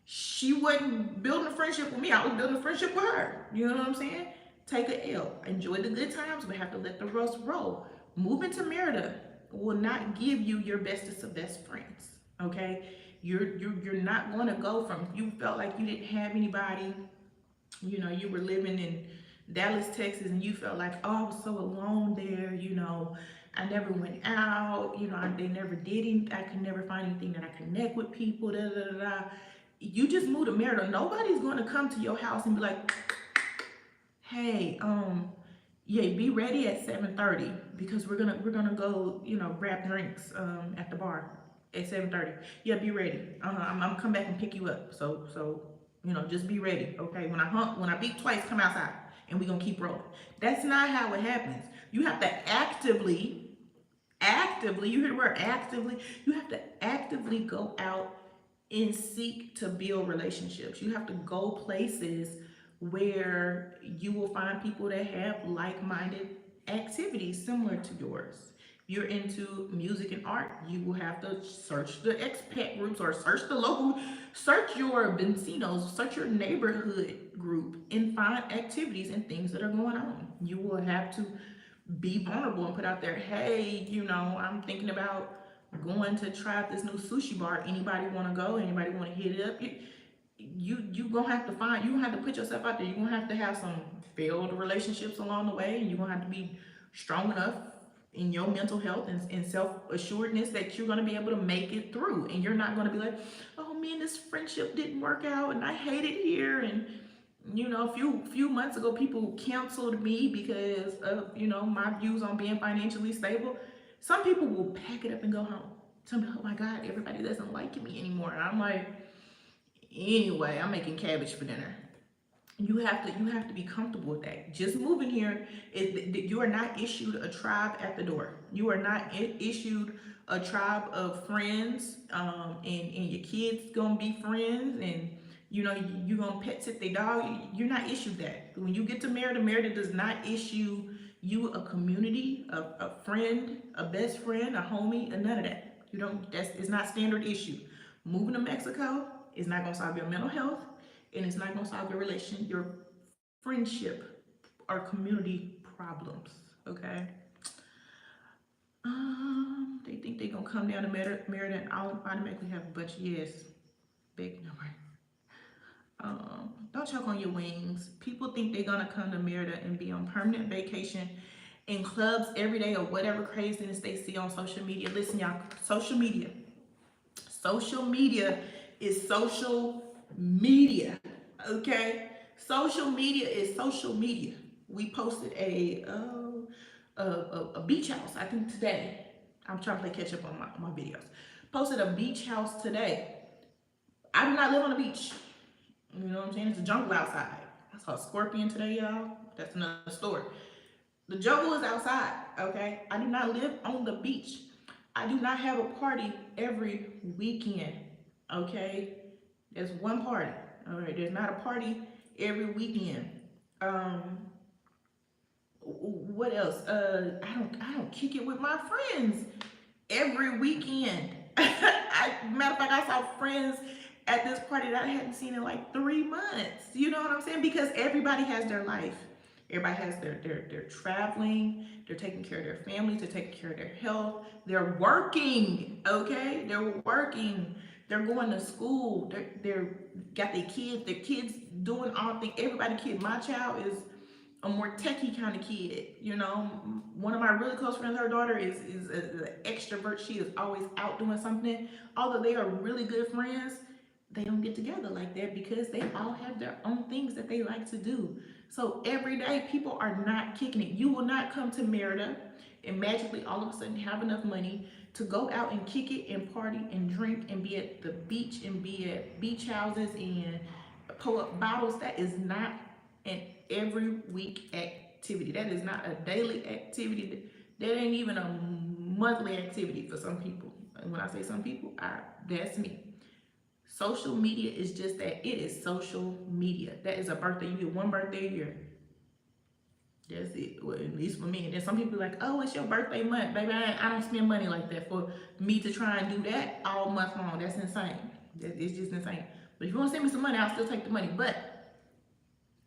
she wasn't building a friendship with me. I was building a friendship with her. You know what I'm saying? Take a L. Enjoy the good times, but have to let the rust roll. Moving to Merida will not give you your bestest of best friends. Okay? You're not gonna go from you felt like you didn't have anybody, you know, you were living in Dallas, Texas, and you felt like, oh, I was so alone there, you know, I never went out, you know, they never did anything, I could never find anything that I connect with people, da da da da. You just moved to Merida. Nobody's gonna come to your house and be like, hey, yeah, be ready at 7:30 because we're gonna go, you know, grab drinks at the bar at 7:30. Yeah, be ready. I'm come back and pick you up. So you know, just be ready. Okay. When I beep twice, come outside and we're gonna keep rolling. That's not how it happens. You have to actively, you hear the word actively, you have to actively go out and seek to build relationships. You have to go places where you will find people that have like-minded activities similar to yours. If you're into music and art, you will have to search the expat groups or search the local, search your vecinos, search your neighborhood group and find activities and things that are going on. You will have to be vulnerable and put out there, hey, you know, I'm thinking about going to try out this new sushi bar. Anybody want to go? Anybody want to hit it up? You gonna have to find, you gonna have to put yourself out there. You're gonna have some failed relationships along the way, and you're gonna have to be strong enough in your mental health and self-assuredness that you're gonna be able to make it through. And you're not gonna be like, oh man, this friendship didn't work out and I hate it here. And a few months ago, people canceled me because of, my views on being financially stable. Some people will pack it up and go home. Some people, oh my God, everybody doesn't like me anymore. And I'm like, anyway, I'm making cabbage for dinner. You have to be comfortable with that. Just moving here you are not issued a tribe at the door. You are not issued a tribe of friends, and your kids gonna be friends, and you gonna pet sit their dog. You're not issued that. When you get to Merida, Merida does not issue you a community, a friend, a best friend, a homie, and none of that. It's not standard issue. Moving to Mexico is not gonna solve your mental health, and it's not gonna solve your friendship or community problems. Okay. They think they're gonna come down to Merida and automatically have a bunch of yes. Big number. Don't choke on your wings. People think they're gonna come to Merida and be on permanent vacation in clubs every day or whatever craziness they see on social media. Listen, y'all, social media is social media. Okay, social media is social media. We posted a beach house, I think today. I'm trying to play catch up on my videos. Posted a beach house today. I do not live on the beach. You know what I'm saying? It's a jungle outside. I saw a scorpion today, y'all. That's another story. The jungle is outside, okay? I do not live on the beach. I do not have a party every weekend, okay? There's one party, all right? There's not a party every weekend. What else? I don't kick it with my friends every weekend. Matter of fact, I saw friends at this party that I hadn't seen in like 3 months. You know what I'm saying? Because everybody has their life. Everybody has they're traveling, they're taking care of their families, they're taking care of their health, they're working, okay? They're working, they're going to school, they're got their kids doing all things. Everybody kid. My child is a more techie kind of kid, One of my really close friends, her daughter is an extrovert. She is always out doing something. Although they are really good friends, they don't get together like that because they all have their own things that they like to do. So every day, people are not kicking it. You will not come to Merida and magically all of a sudden have enough money to go out and kick it and party and drink and be at the beach and be at beach houses and pull up bottles. That is not an every week activity. That is not a daily activity. That ain't even a monthly activity for some people. And when I say some people, that's me. Social media is just that. It is social media. That is a birthday. You get one birthday a year. That's it. Well, at least for me. And then some people are like, oh, it's your birthday month. Baby, I don't spend money like that. For me to try and do that all month long, that's insane. It's just insane. But if you want to send me some money, I'll still take the money. But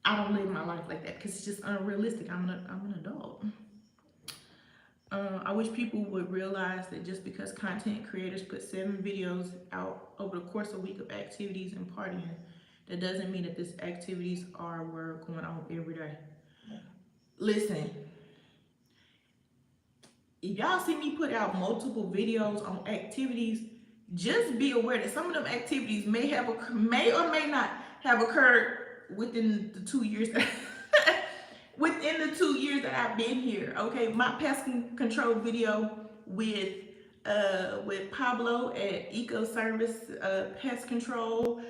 I don't live my life like that because it's just unrealistic. I'm an adult. I wish people would realize that just because content creators put 7 videos out over the course of a week of activities and partying, that doesn't mean that these activities were going on every day. Listen, if y'all see me put out multiple videos on activities, just be aware that some of them activities may or may not have occurred within the 2 years within the 2 years that I've been here. Okay, my pest control video with Pablo at Eco Service Pest Control.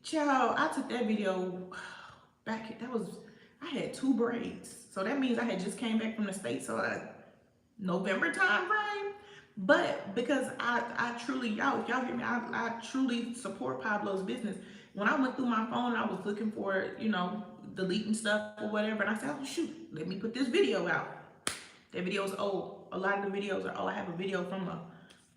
Child, I took that video back. I had 2 braids, so that means I had just came back from the States, so November time frame. But because I truly, y'all hear me, I truly support Pablo's business. When I went through my phone, I was looking for, deleting stuff or whatever, and I said, oh shoot, let me put this video out. That video is old. A lot of the videos are old. I have a video from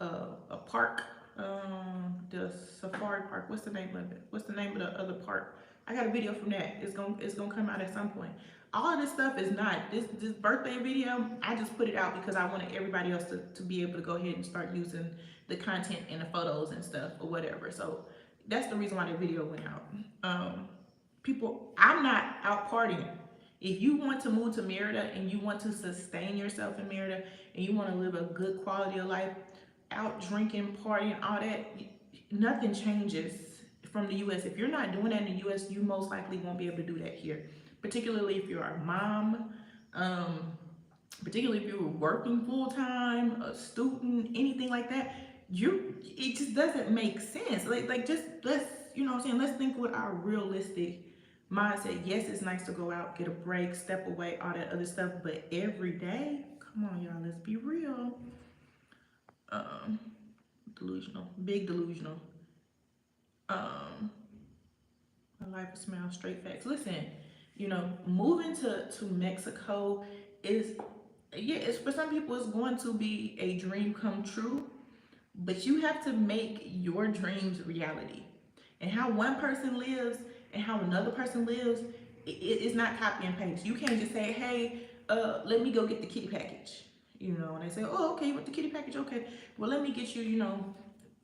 a park, the safari park. What's the name of it? What's the name of the other park? I got a video from that. It's gonna come out at some point. All of this stuff is not this birthday video. I just put it out because I wanted everybody else to be able to go ahead and start using the content and the photos and stuff or whatever. So That's the reason why that video went out. People, I'm not out partying. If you want to move to Merida and you want to sustain yourself in Merida and you want to live a good quality of life, out drinking, partying, all that, nothing changes from the US. If you're not doing that in the US, you most likely won't be able to do that here. Particularly if you're a mom, particularly if you were working full time, a student, anything like that, it just doesn't make sense. Like just let's, you know what I'm saying, let's think with our realistic mindset. Yes, it's nice to go out, get a break, step away, all that other stuff, but every day, come on, y'all, let's be real. Delusional, big delusional. My life is smile, straight facts. Listen, you know, moving to Mexico is, yeah, it's for some people it's going to be a dream come true, but you have to make your dreams reality. And how one person lives and how another person lives, it's not copy and paste. You can't just say, hey, let me go get the kitty package. You know, and they say, oh, okay, you want the kitty package? Okay. Well, let me get you, you know,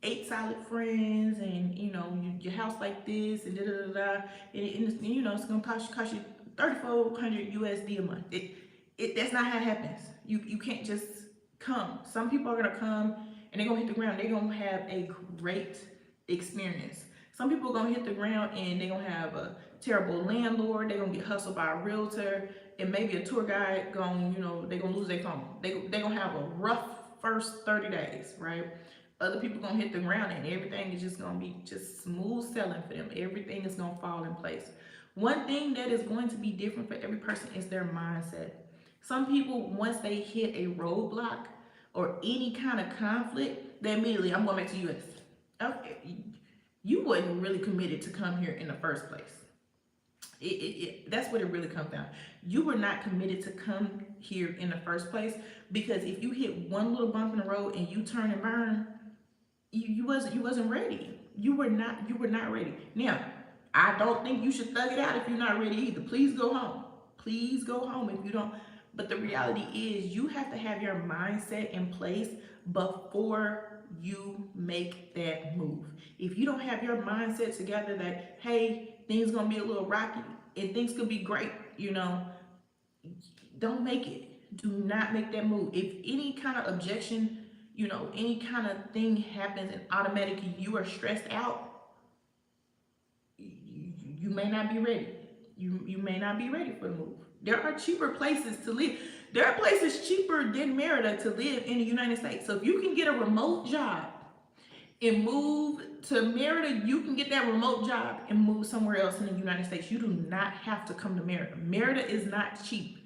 8 solid friends and, you know, your house like this and da-da-da-da. And you know, it's going to cost you 3,400 USD a month. That's not how it happens. You can't just come. Some people are going to come and they're going to hit the ground. They're going to have a great experience. Some people are going to hit the ground and they're going to have a terrible landlord. They're going to get hustled by a realtor and maybe a tour guide going, you know, they're going to lose their phone. They're going to have a rough first 30 days, right? Other people going to hit the ground and everything is just going to be just smooth sailing for them. Everything is going to fall in place. One thing that is going to be different for every person is their mindset. Some people, once they hit a roadblock or any kind of conflict, they immediately, I'm going back to the US. Okay, you wasn't really committed to come here in the first place. That's what it really comes down. You were not committed to come here in the first place, because if you hit one little bump in the road and you turn and burn, you wasn't ready. You were not ready. Now, I don't think you should thug it out if you're not ready either. Please go home. Please go home if you don't. But the reality is you have to have your mindset in place before you make that move. If you don't have your mindset together that, hey, things gonna be a little rocky and things could be great, you know, don't make it. Do not make that move. If any kind of objection, you know, any kind of thing happens and automatically you are stressed out, you may not be ready. You may not be ready for the move. There are cheaper places to live. There are places cheaper than Merida to live in the United States. So if you can get a remote job and move to Merida, you can get that remote job and move somewhere else in the United States. You do not have to come to Merida. Merida is not cheap.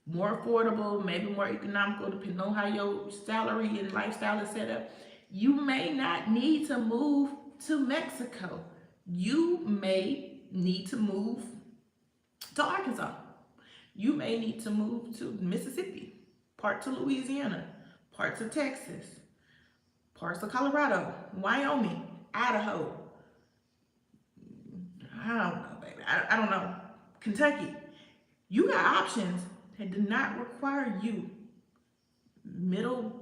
More affordable, maybe more economical, depending on how your salary and lifestyle is set up. You may not need to move to Mexico. You may need to move to Arkansas. You may need to move to Mississippi, parts of Louisiana, parts of Texas, parts of Colorado, Wyoming, Idaho. I don't know, baby. I don't know. Kentucky. You got options that do not require you. Middle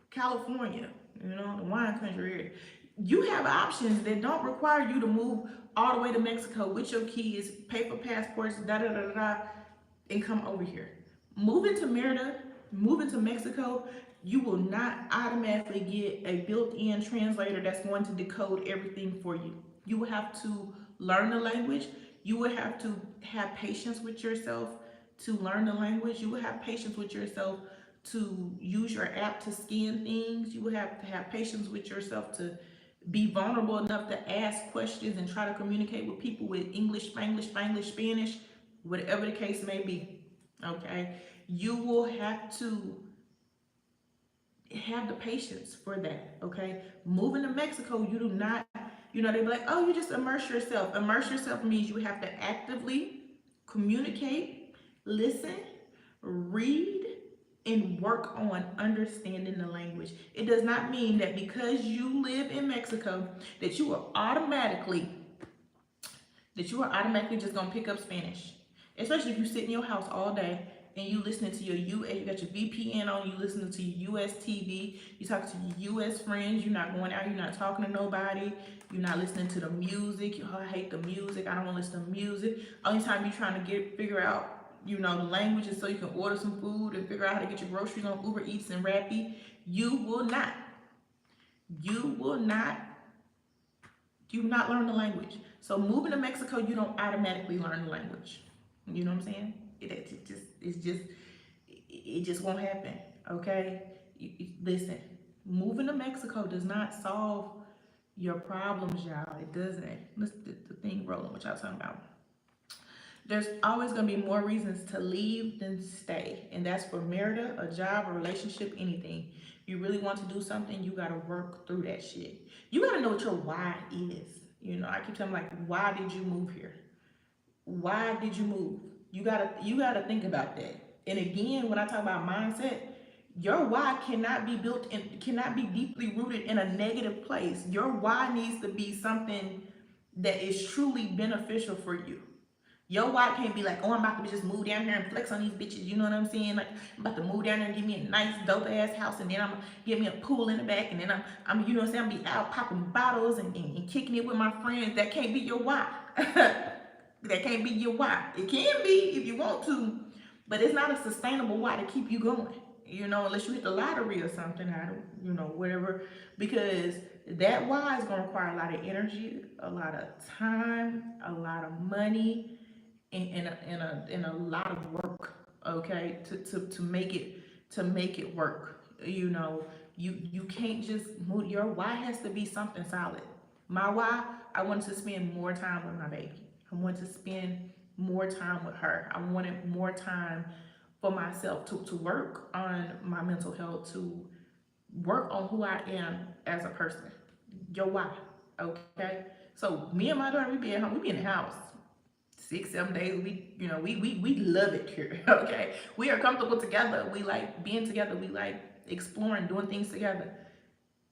California, you know, the wine country area. You have options that don't require you to move all the way to Mexico with your kids, pay for passports, and come over here. Moving to Merida, moving to Mexico, you will not automatically get a built-in translator that's going to decode everything for you. You will have to learn the language. You will have to have patience with yourself to learn the language. You will have patience with yourself to use your app to scan things. You will have to have patience with yourself to be vulnerable enough to ask questions and try to communicate with people with English, Spanglish, Spanish, whatever the case may be, okay? You will have to have the patience for that, okay? Moving to Mexico, you do not, you know, they be like, oh, you just immerse yourself. Immerse yourself means you have to actively communicate, listen, read, and work on understanding the language. It does not mean that because you live in Mexico that you are automatically just gonna pick up Spanish. Especially if you sit in your house all day and you listening to your you got your VPN on, you listening to your US TV, you talking to your US friends, you're not going out, you're not talking to nobody, you're not listening to the music, I hate the music, I don't want to listen to music. Only time you're trying to figure out, the languages so you can order some food and figure out how to get your groceries on Uber Eats and Rappi, you will not you not learn the language. So moving to Mexico, you don't automatically learn the language. You know what I'm saying? It just won't happen. Okay, listen. Moving to Mexico does not solve your problems, y'all. It doesn't. Listen to the thing rolling. What y'all talking about? There's always going to be more reasons to leave than stay. And that's for Merida, a job, a relationship, anything. You really want to do something, you got to work through that shit. You got to know what your why is. I keep telling like, why did you move here? Why did you move? You gotta think about that. And again, when I talk about mindset, your why cannot be deeply rooted in a negative place. Your why needs to be something that is truly beneficial for you. Your why can't be like, oh, I'm about to just move down here and flex on these bitches. You know what I'm saying? Like, I'm about to move down there and give me a nice dope ass house, and then I'm gonna get me a pool in the back, and then I'm you know what I'm saying? I'm be out popping bottles and kicking it with my friends. That can't be your why. That can't be your why. It can be if you want to, but it's not a sustainable why to keep you going. Unless you hit the lottery or something, whatever. Because that why is gonna require a lot of energy, a lot of time, a lot of money, and a lot of work, okay, to make it work. You can't just move. Your why has to be something solid. My why, I wanted to spend more time with my baby. I wanted to spend more time with her. I wanted more time for myself to work on my mental health, to work on who I am as a person. Your why, okay? So me and my daughter, we be at home, we be in the house 6-7 days a week. We love it here. Okay, we are comfortable together. We like being together. We like exploring, doing things together.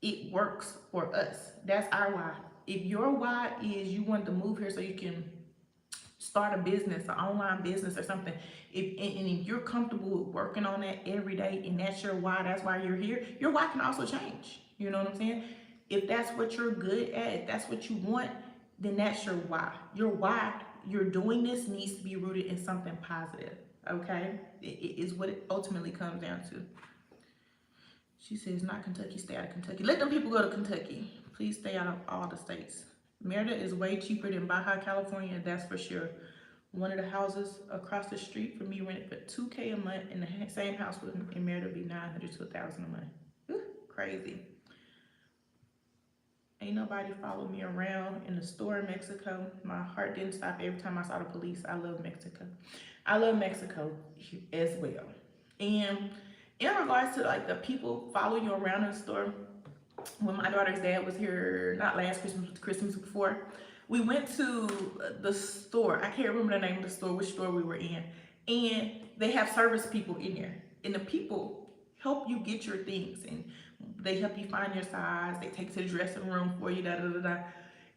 It works for us. That's our why. If your why is you want to move here so you can start a business, an online business or something, if you're comfortable with working on that every day, and that's your why, that's why you're here, your why can also change. You know what I'm saying? If that's what you're good at, if that's what you want, then that's your why. Your why, you're doing this, needs to be rooted in something positive. Okay, it is what it ultimately comes down to. She says, not Kentucky, stay out of Kentucky. Let them people go to Kentucky. Please stay out of all the states. Merida is way cheaper than Baja California, that's for sure. One of the houses across the street for me rented for $2K a month, and the same house in Merida would be $900 to $1,000 a month. Ooh, crazy. Ain't nobody followed me around in the store in Mexico. My heart didn't stop every time I saw the police. I love Mexico. I love Mexico as well. And in regards to like the people follow you around in the store, when my daughter's dad was here, not last Christmas, but the Christmas before, we went to the store. I can't remember the name of the store, which store we were in. And they have service people in there. And the people help you get your things. And they help you find your size. They take you to the dressing room for you, da da da da.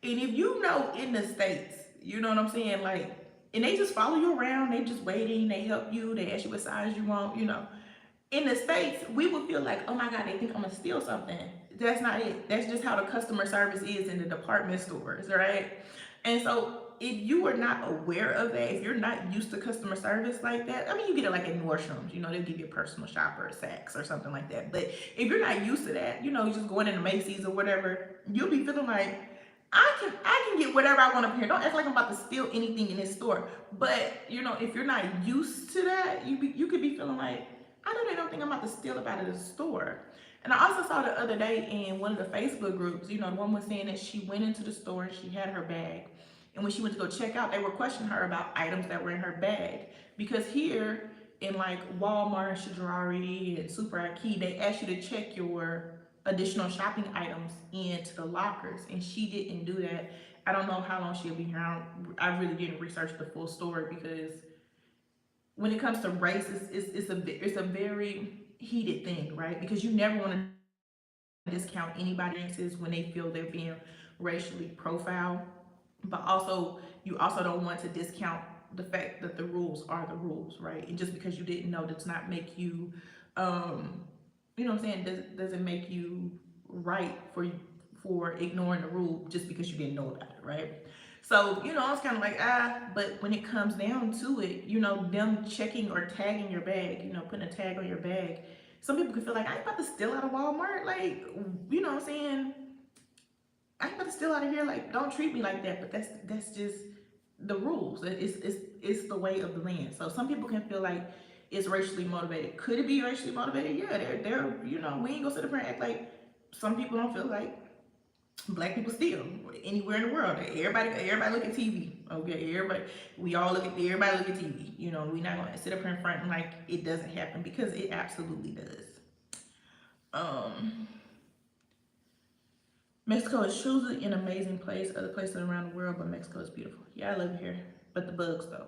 And if you know in the States, you know what I'm saying? Like, and they just follow you around. They just waiting. They help you. They ask you what size you want, In the States, we would feel like, oh my God, they think I'm gonna steal something. That's not it. That's just how the customer service is in the department stores, right? And so if you are not aware of that, if you're not used to customer service like that, I mean, you get it like at Nordstrom's, they'll give you a personal shopper or Saks or something like that. But if you're not used to that, you just going into Macy's or whatever, you'll be feeling like, I can get whatever I want up here. Don't act like I'm about to steal anything in this store. But, if you're not used to that, you could be feeling like, I know they don't think I'm about to steal it out of the store. And I also saw the other day in one of the Facebook groups, the one was saying that she went into the store and she had her bag. And when she went to go check out, they were questioning her about items that were in her bag. Because here in like Walmart, Shadrari, and Super IKEA, they ask you to check your additional shopping items into the lockers. And she didn't do that. I don't know how long she'll be here. I really didn't research the full story, because when it comes to race, it's a very heated thing, right? Because you never want to discount anybody's when they feel they're being racially profiled, but also you also don't want to discount the fact that the rules are the rules, right? And just because you didn't know does not make you, you know what I'm saying, doesn't make you right for ignoring the rule just because you didn't know about it, right? So, you know, I was kind of like, but when it comes down to it, you know, them checking or tagging your bag, you know, putting a tag on your bag, some people can feel like, I ain't about to steal out of Walmart. Like, you know what I'm saying? I ain't about to steal out of here. Like, don't treat me like that. But that's just the rules. It's the way of the land. So some people can feel like it's racially motivated. Could it be racially motivated? Yeah, they're you know, we ain't gonna sit up here and act like some people don't feel like black people steal anywhere in the world. Everybody look at TV. Okay, we all everybody look at TV. You know, we not gonna sit up here in front and like it doesn't happen because it absolutely does. Mexico is truly an amazing place. Other places around the world, but Mexico is beautiful. Yeah, I live here. But the bugs though.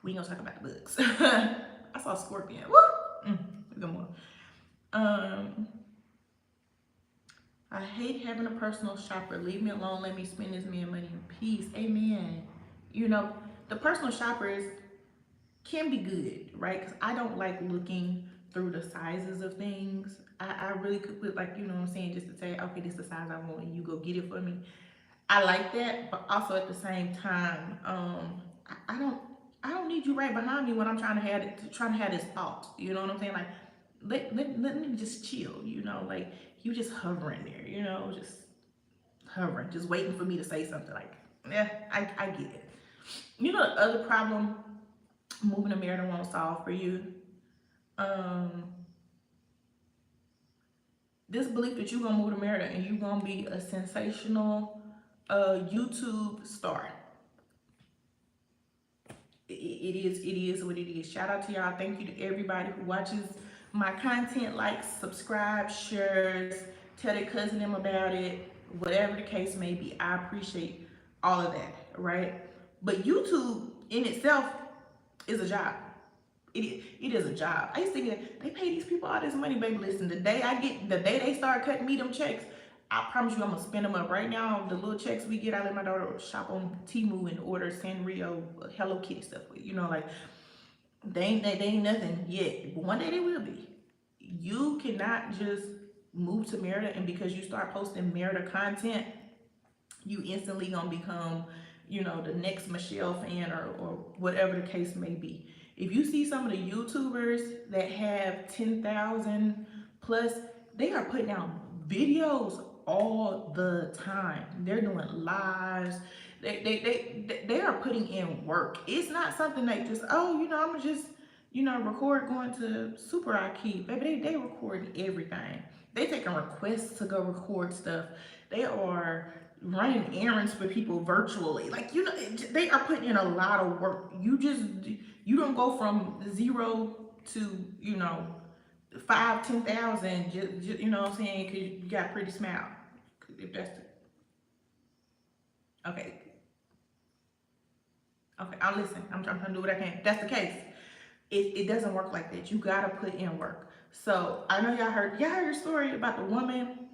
We ain't gonna talk about the bugs. I saw a scorpion. Woo! Good one. I hate having a personal shopper. Leave me alone. Let me spend this man money in peace. Amen. You know, the personal shoppers can be good, right? Because I don't like looking through the sizes of things. I really could put like, you know what I'm saying, just to say, okay, this is the size I want and you go get it for me. I like that, but also at the same time, I don't need you right behind me when I'm trying to have this thought. You know what I'm saying? Like let me just chill, you know, like you just hovering there, you know, just hovering, just waiting for me to say something like, yeah, I get it. You know the other problem moving to Merida won't solve for you? This belief that you're gonna move to Merida and you're gonna be a sensational YouTube star. It is what it is. Shout out to y'all. Thank you to everybody who watches my content, likes, subscribes, shares, tell their cousin them about it, whatever the case may be. I appreciate all of that, right? But YouTube in itself is a job. It is a job. I used to think they pay these people all this money, baby. Listen, the day they start cutting me them checks, I promise you I'm gonna spend them up. Right now, the little checks we get, I let my daughter shop on Temu and order Sanrio Hello Kitty stuff with. You know, like they ain't nothing yet, but one day they will be. You cannot just move to Merida and because you start posting Merida content, you instantly gonna become, you know, the next Michelle fan or whatever the case may be. If you see some of the YouTubers that have 10,000 plus, they are putting out videos all the time. They're doing lives. They are putting in work. It's not something like just, oh, you know, I'm gonna just, you know, record going to Super IKEA. Baby, they record everything. They taking requests to go record stuff. They are running errands for people virtually. Like, you know, they are putting in a lot of work. You don't go from 0 to, you know, 5,000, 10,000, just, you know what I'm saying, because you got a pretty smile. If that's the, okay, I'll listen. I'm trying to do what I can. If that's the case, it doesn't work like that. You gotta put in work. So I know y'all heard your story about the woman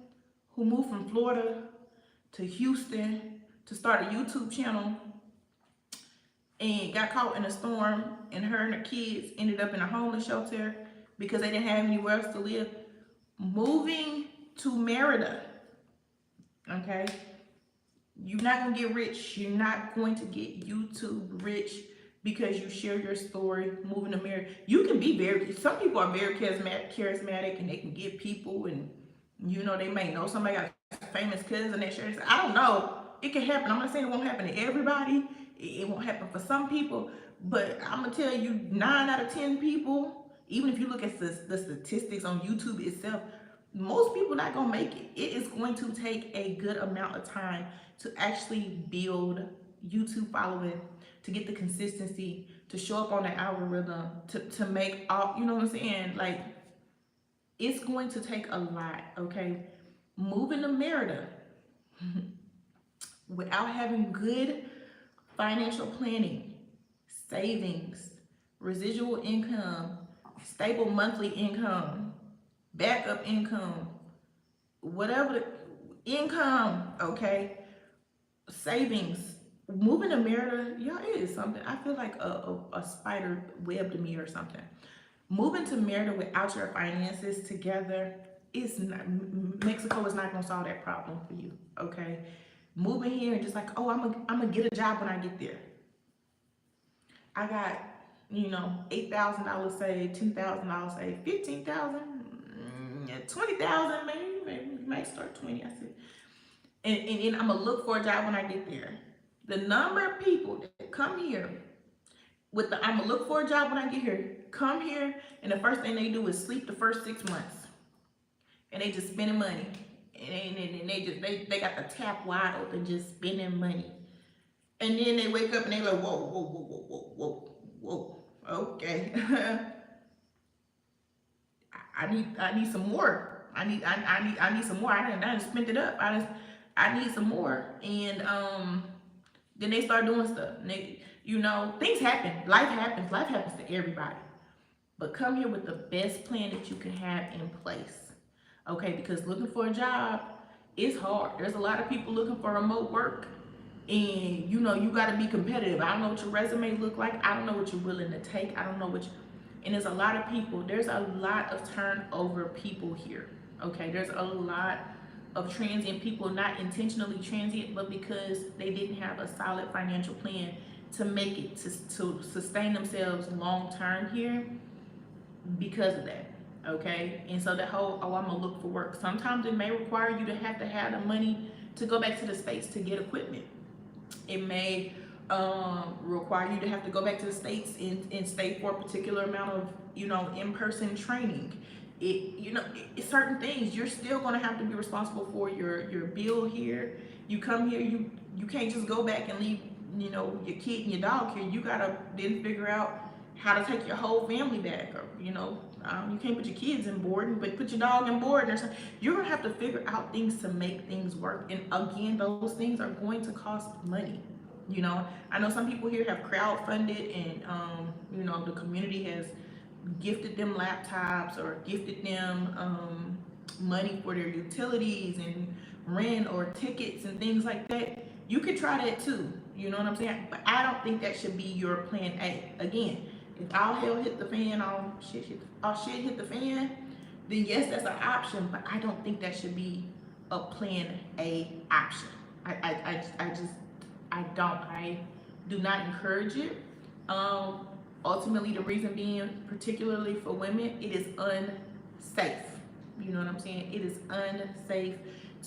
who moved from Florida to Houston to start a YouTube channel and got caught in a storm, and her and her kids ended up in a homeless shelter because they didn't have anywhere else to live. Moving to Merida, okay? You're not gonna get rich. You're not going to get YouTube rich because you share your story moving to Merida. You can be some people are very charismatic and they can get people, and you know, they may know somebody got a famous cousin that shares. I don't know. It can happen. I'm not saying it won't happen to everybody. It won't happen for some people, but I'm gonna tell you, 9 out of 10 people, even if you look at the statistics on YouTube itself, most people not gonna make it. It is going to take a good amount of time to actually build YouTube following, to get the consistency, to show up on the algorithm, to make all, you know what I'm saying? Like, it's going to take a lot, okay? Moving to Merida without having good financial planning, savings, residual income, stable monthly income, backup income, whatever the income, okay, savings, moving to Merida, yeah, it is something. I feel like a spider webbed me or something. Moving to Merida without your finances together is not, Mexico is not gonna solve that problem for you. Okay, moving here and just like, oh, I'm gonna get a job when I get there. I got, $8,000 saved, $10,000 saved, 15,000, 20,000, maybe you might start 20. I said, and I'm gonna look for a job when I get there. The number of people that come here with the I'm gonna look for a job when I get here, come here, and the first thing they do is sleep the first 6 months, and they just spending money, and they got the tap wide open, just spending money, and then they wake up and they like, whoa, whoa, whoa, whoa, whoa, whoa, whoa, okay. I need some more. I need some more. I done spent it up. I need some more. And then they start doing stuff. And things happen. Life happens. Life happens to everybody. But come here with the best plan that you can have in place. Okay, because looking for a job is hard. There's a lot of people looking for remote work. And you gotta be competitive. I don't know what your resume look like. I don't know what you're willing to take. I don't know and there's a lot of people. There's a lot of turnover people here. Okay, there's a lot of transient people, not intentionally transient, but because they didn't have a solid financial plan to make it to sustain themselves long term here because of that. Okay, and so the whole, oh, I'm gonna look for work. Sometimes it may require you to have the money to go back to the States to get equipment. It may require you to have to go back to the States and stay for a particular amount of in-person training. Certain things you're still going to have to be responsible for your bill here. You come here, you can't just go back and leave your kid and your dog here. You gotta then figure out how to take your whole family back, or you can't put your kids in boarding, but put your dog in boarding or something. You're gonna have to figure out things to make things work, and again, those things are going to cost money. I know some people here have crowdfunded, and the community has gifted them laptops or gifted them money for their utilities and rent or tickets and things like that. You could try that too. You know what I'm saying? But I don't think that should be your plan A. Again, if all hell hit the fan, all shit hit the fan, then yes, that's an option. But I don't think that should be a plan A option. I do not encourage it. Ultimately, the reason being, particularly for women, it is unsafe. You know what I'm saying? It is unsafe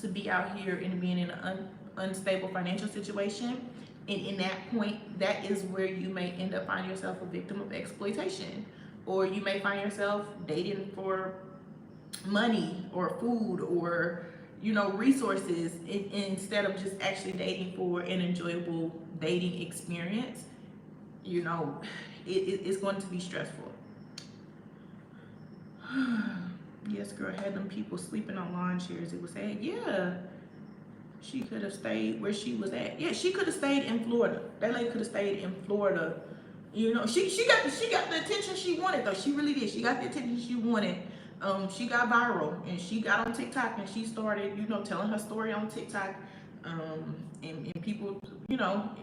to be out here and being in an unstable financial situation. And in that point, that is where you may end up finding yourself a victim of exploitation. Or you may find yourself dating for money or food or resources, instead of just actually dating for an enjoyable dating experience. It's going to be stressful. Yes, girl, had them people sleeping on lawn chairs. It was saying, yeah, she could have stayed where she was at. Yeah, she could have stayed in Florida. That lady could have stayed in Florida. She got the attention she wanted, though. She really did. She got the attention she wanted. She got viral, and she got on TikTok, and she started, telling her story on TikTok. And people,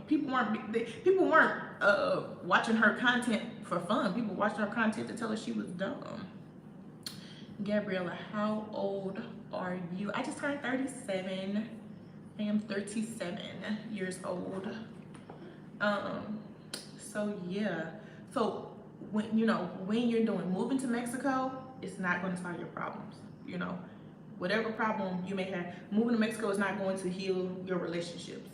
people weren't watching her content for fun. People watched her content to tell her she was dumb. Gabriella, how old are you? I just turned 37. I am 37 years old. So yeah. So when you're moving to Mexico, it's not going to solve your problems. Whatever problem you may have, moving to Mexico is not going to heal your relationships.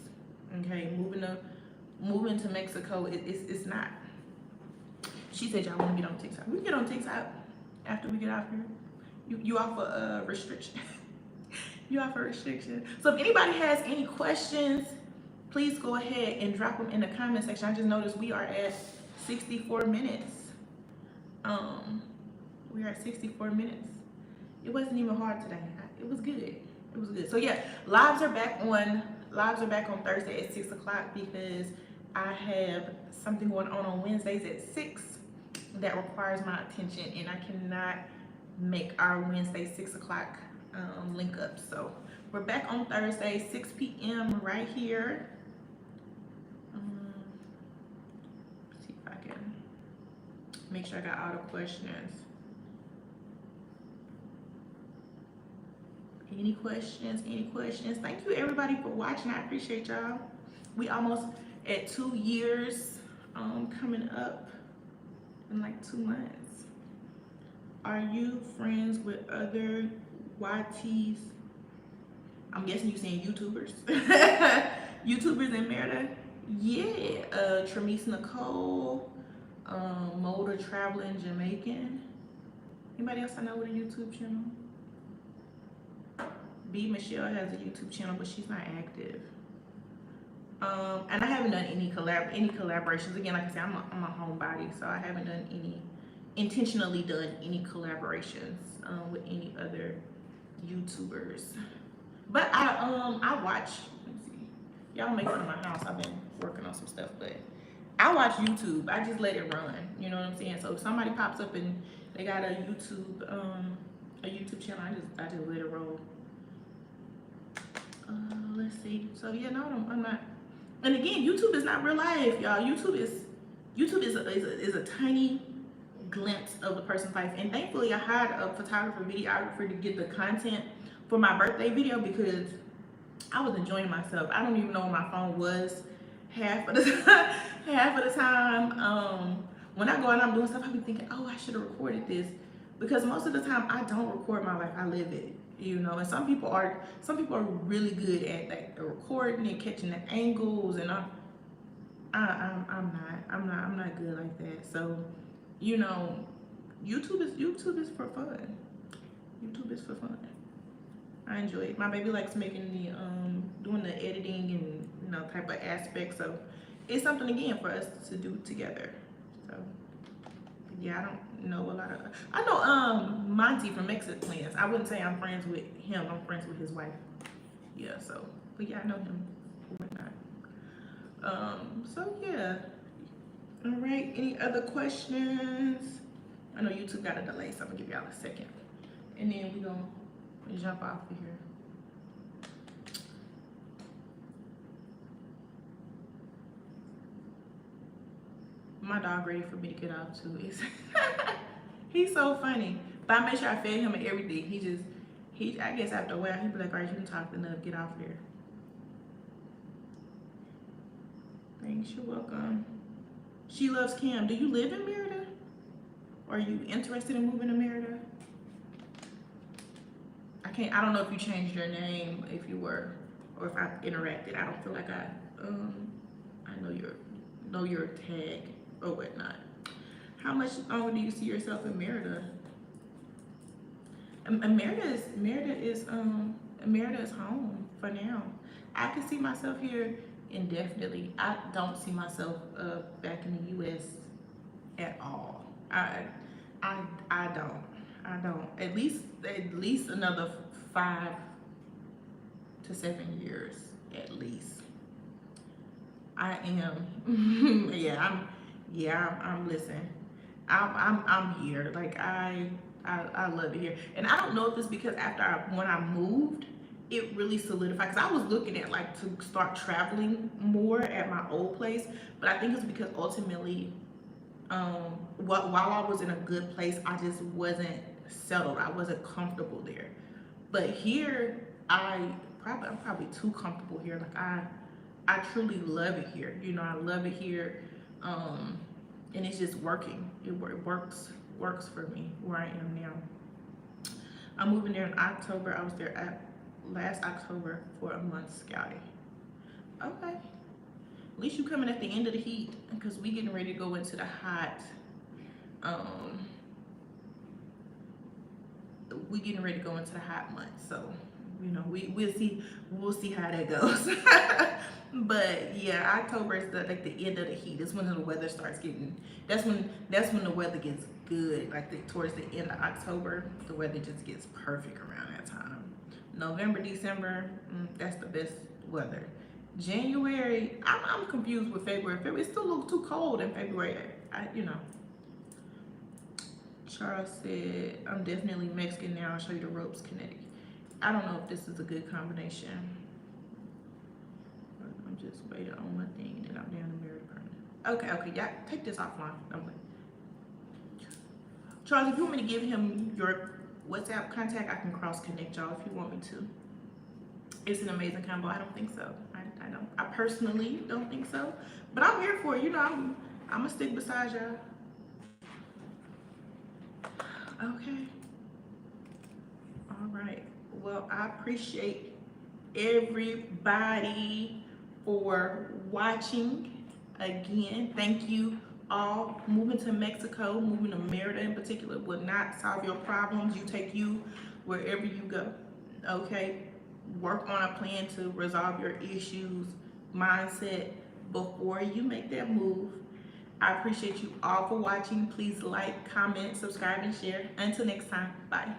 Okay, moving to Mexico, it's not. She said y'all want to get on TikTok. We can get on TikTok after we get off here. You offer a restriction. You offer a restriction. So if anybody has any questions, please go ahead and drop them in the comment section. I just noticed we are at 64 minutes. We are at 64 minutes. It wasn't even hard today. It was good. It was good. So yeah, lives are back on Thursday at 6 o'clock because I have something going on Wednesdays at 6 that requires my attention, and I cannot make our Wednesday 6 o'clock link up. So we're back on Thursday, 6 p.m. right here. Make sure I got all the questions. Any questions? Any questions? Thank you everybody for watching. I appreciate y'all. We almost at 2 years coming up in like 2 months. Are you friends with other YTs? I'm guessing you're saying YouTubers. YouTubers in Merida? Yeah. Tremise Nicole, Motor Traveling Jamaican. Anybody else I know with a YouTube channel? B Michelle has a YouTube channel, but she's not active. And I haven't done any collaborations. Again, like I said, I'm a homebody, so I haven't done intentionally done any collaborations with any other YouTubers. But I watch. Let me see. Y'all make fun of my house. I've been working on some stuff, but I watch YouTube. I just let it run. You know what I'm saying? So if somebody pops up and they got a YouTube channel, I just let it roll. Let's see. So yeah, no, I'm not. And again, YouTube is not real life, y'all. YouTube is a tiny glimpse of the person's life. And thankfully, I hired a photographer, videographer to get the content for my birthday video because I was enjoying myself. I don't even know where my phone was half of the time. When I go out and I'm doing stuff, I be thinking, oh, I should have recorded this, because most of the time I don't record my life, I live it. You know, and some people are really good at like the recording and catching the angles, and I'm not good like that. So, you know, YouTube is for fun. YouTube is for fun. I enjoy it. My baby likes making the doing the editing and, you know, type of aspects. So it's something again for us to do together. So yeah, I don't know a lot of. I know Monty from Mexico Won't. I wouldn't say I'm friends with him. I'm friends with his wife. Yeah. So, but yeah, I know him. Whatnot. So yeah. All right. Any other questions? I know YouTube got a delay, so I'm gonna give y'all a second, and then we gonna jump off of here. My dog ready for me to get off too. He's so funny. But I make sure I fed him and everything. I guess after a while he'd be like, all right, you can talk enough, get off here. Thanks, you're welcome. She loves Cam. Do you live in Merida? Or are you interested in moving to Merida? I don't know if you changed your name, if you were, or if I interacted. I don't feel like I know your tag or whatnot. How much longer do you see yourself in Merida? Merida is home for now. I can see myself here indefinitely. I don't see myself back in the U.S. at all. I don't. At least another 5 to 7 years, at least. I am. I'm listening. I'm here. Like I love it here, and I don't know if it's because when I moved, it really solidified. Because I was looking at like to start traveling more at my old place, but I think it's because ultimately, while I was in a good place, I just wasn't settled. I wasn't comfortable there. But here, I'm probably too comfortable here. Like I truly love it here. You know, I love it here, and it's just working. It works for me where I am now. I'm moving there in October. I was there last October for a month scouting. Okay. At least you coming at the end of the heat, because we getting ready to go into the hot. We getting ready to go into the hot months, so you know we'll see how that goes. But yeah, October is like the end of the heat. It's when the weather starts getting. That's when the weather gets good. Like towards the end of October, the weather just gets perfect around that time. November, December, that's the best weather. January, I'm confused with February. February, it still looks too cold in February. You know. Charles said, I'm definitely Mexican now. I'll show you the ropes, kinetic. I don't know if this is a good combination. I'm just waiting on one thing and then I'm down to Merida permanent. Okay, yeah, take this offline. Charles, if you want me to give him your WhatsApp contact, I can cross connect y'all if you want me to. It's an amazing combo. I don't think so. I don't. I personally don't think so. But I'm here for it. You know, I'm gonna stick beside y'all. Okay. All right. Well, I appreciate everybody for watching. Again, thank you all. Moving to Mexico, moving to Merida in particular, will not solve your problems. You take you wherever you go. Okay? Work on a plan to resolve your issues, mindset before you make that move. I appreciate you all for watching. Please like, comment, subscribe, and share. Until next time, bye.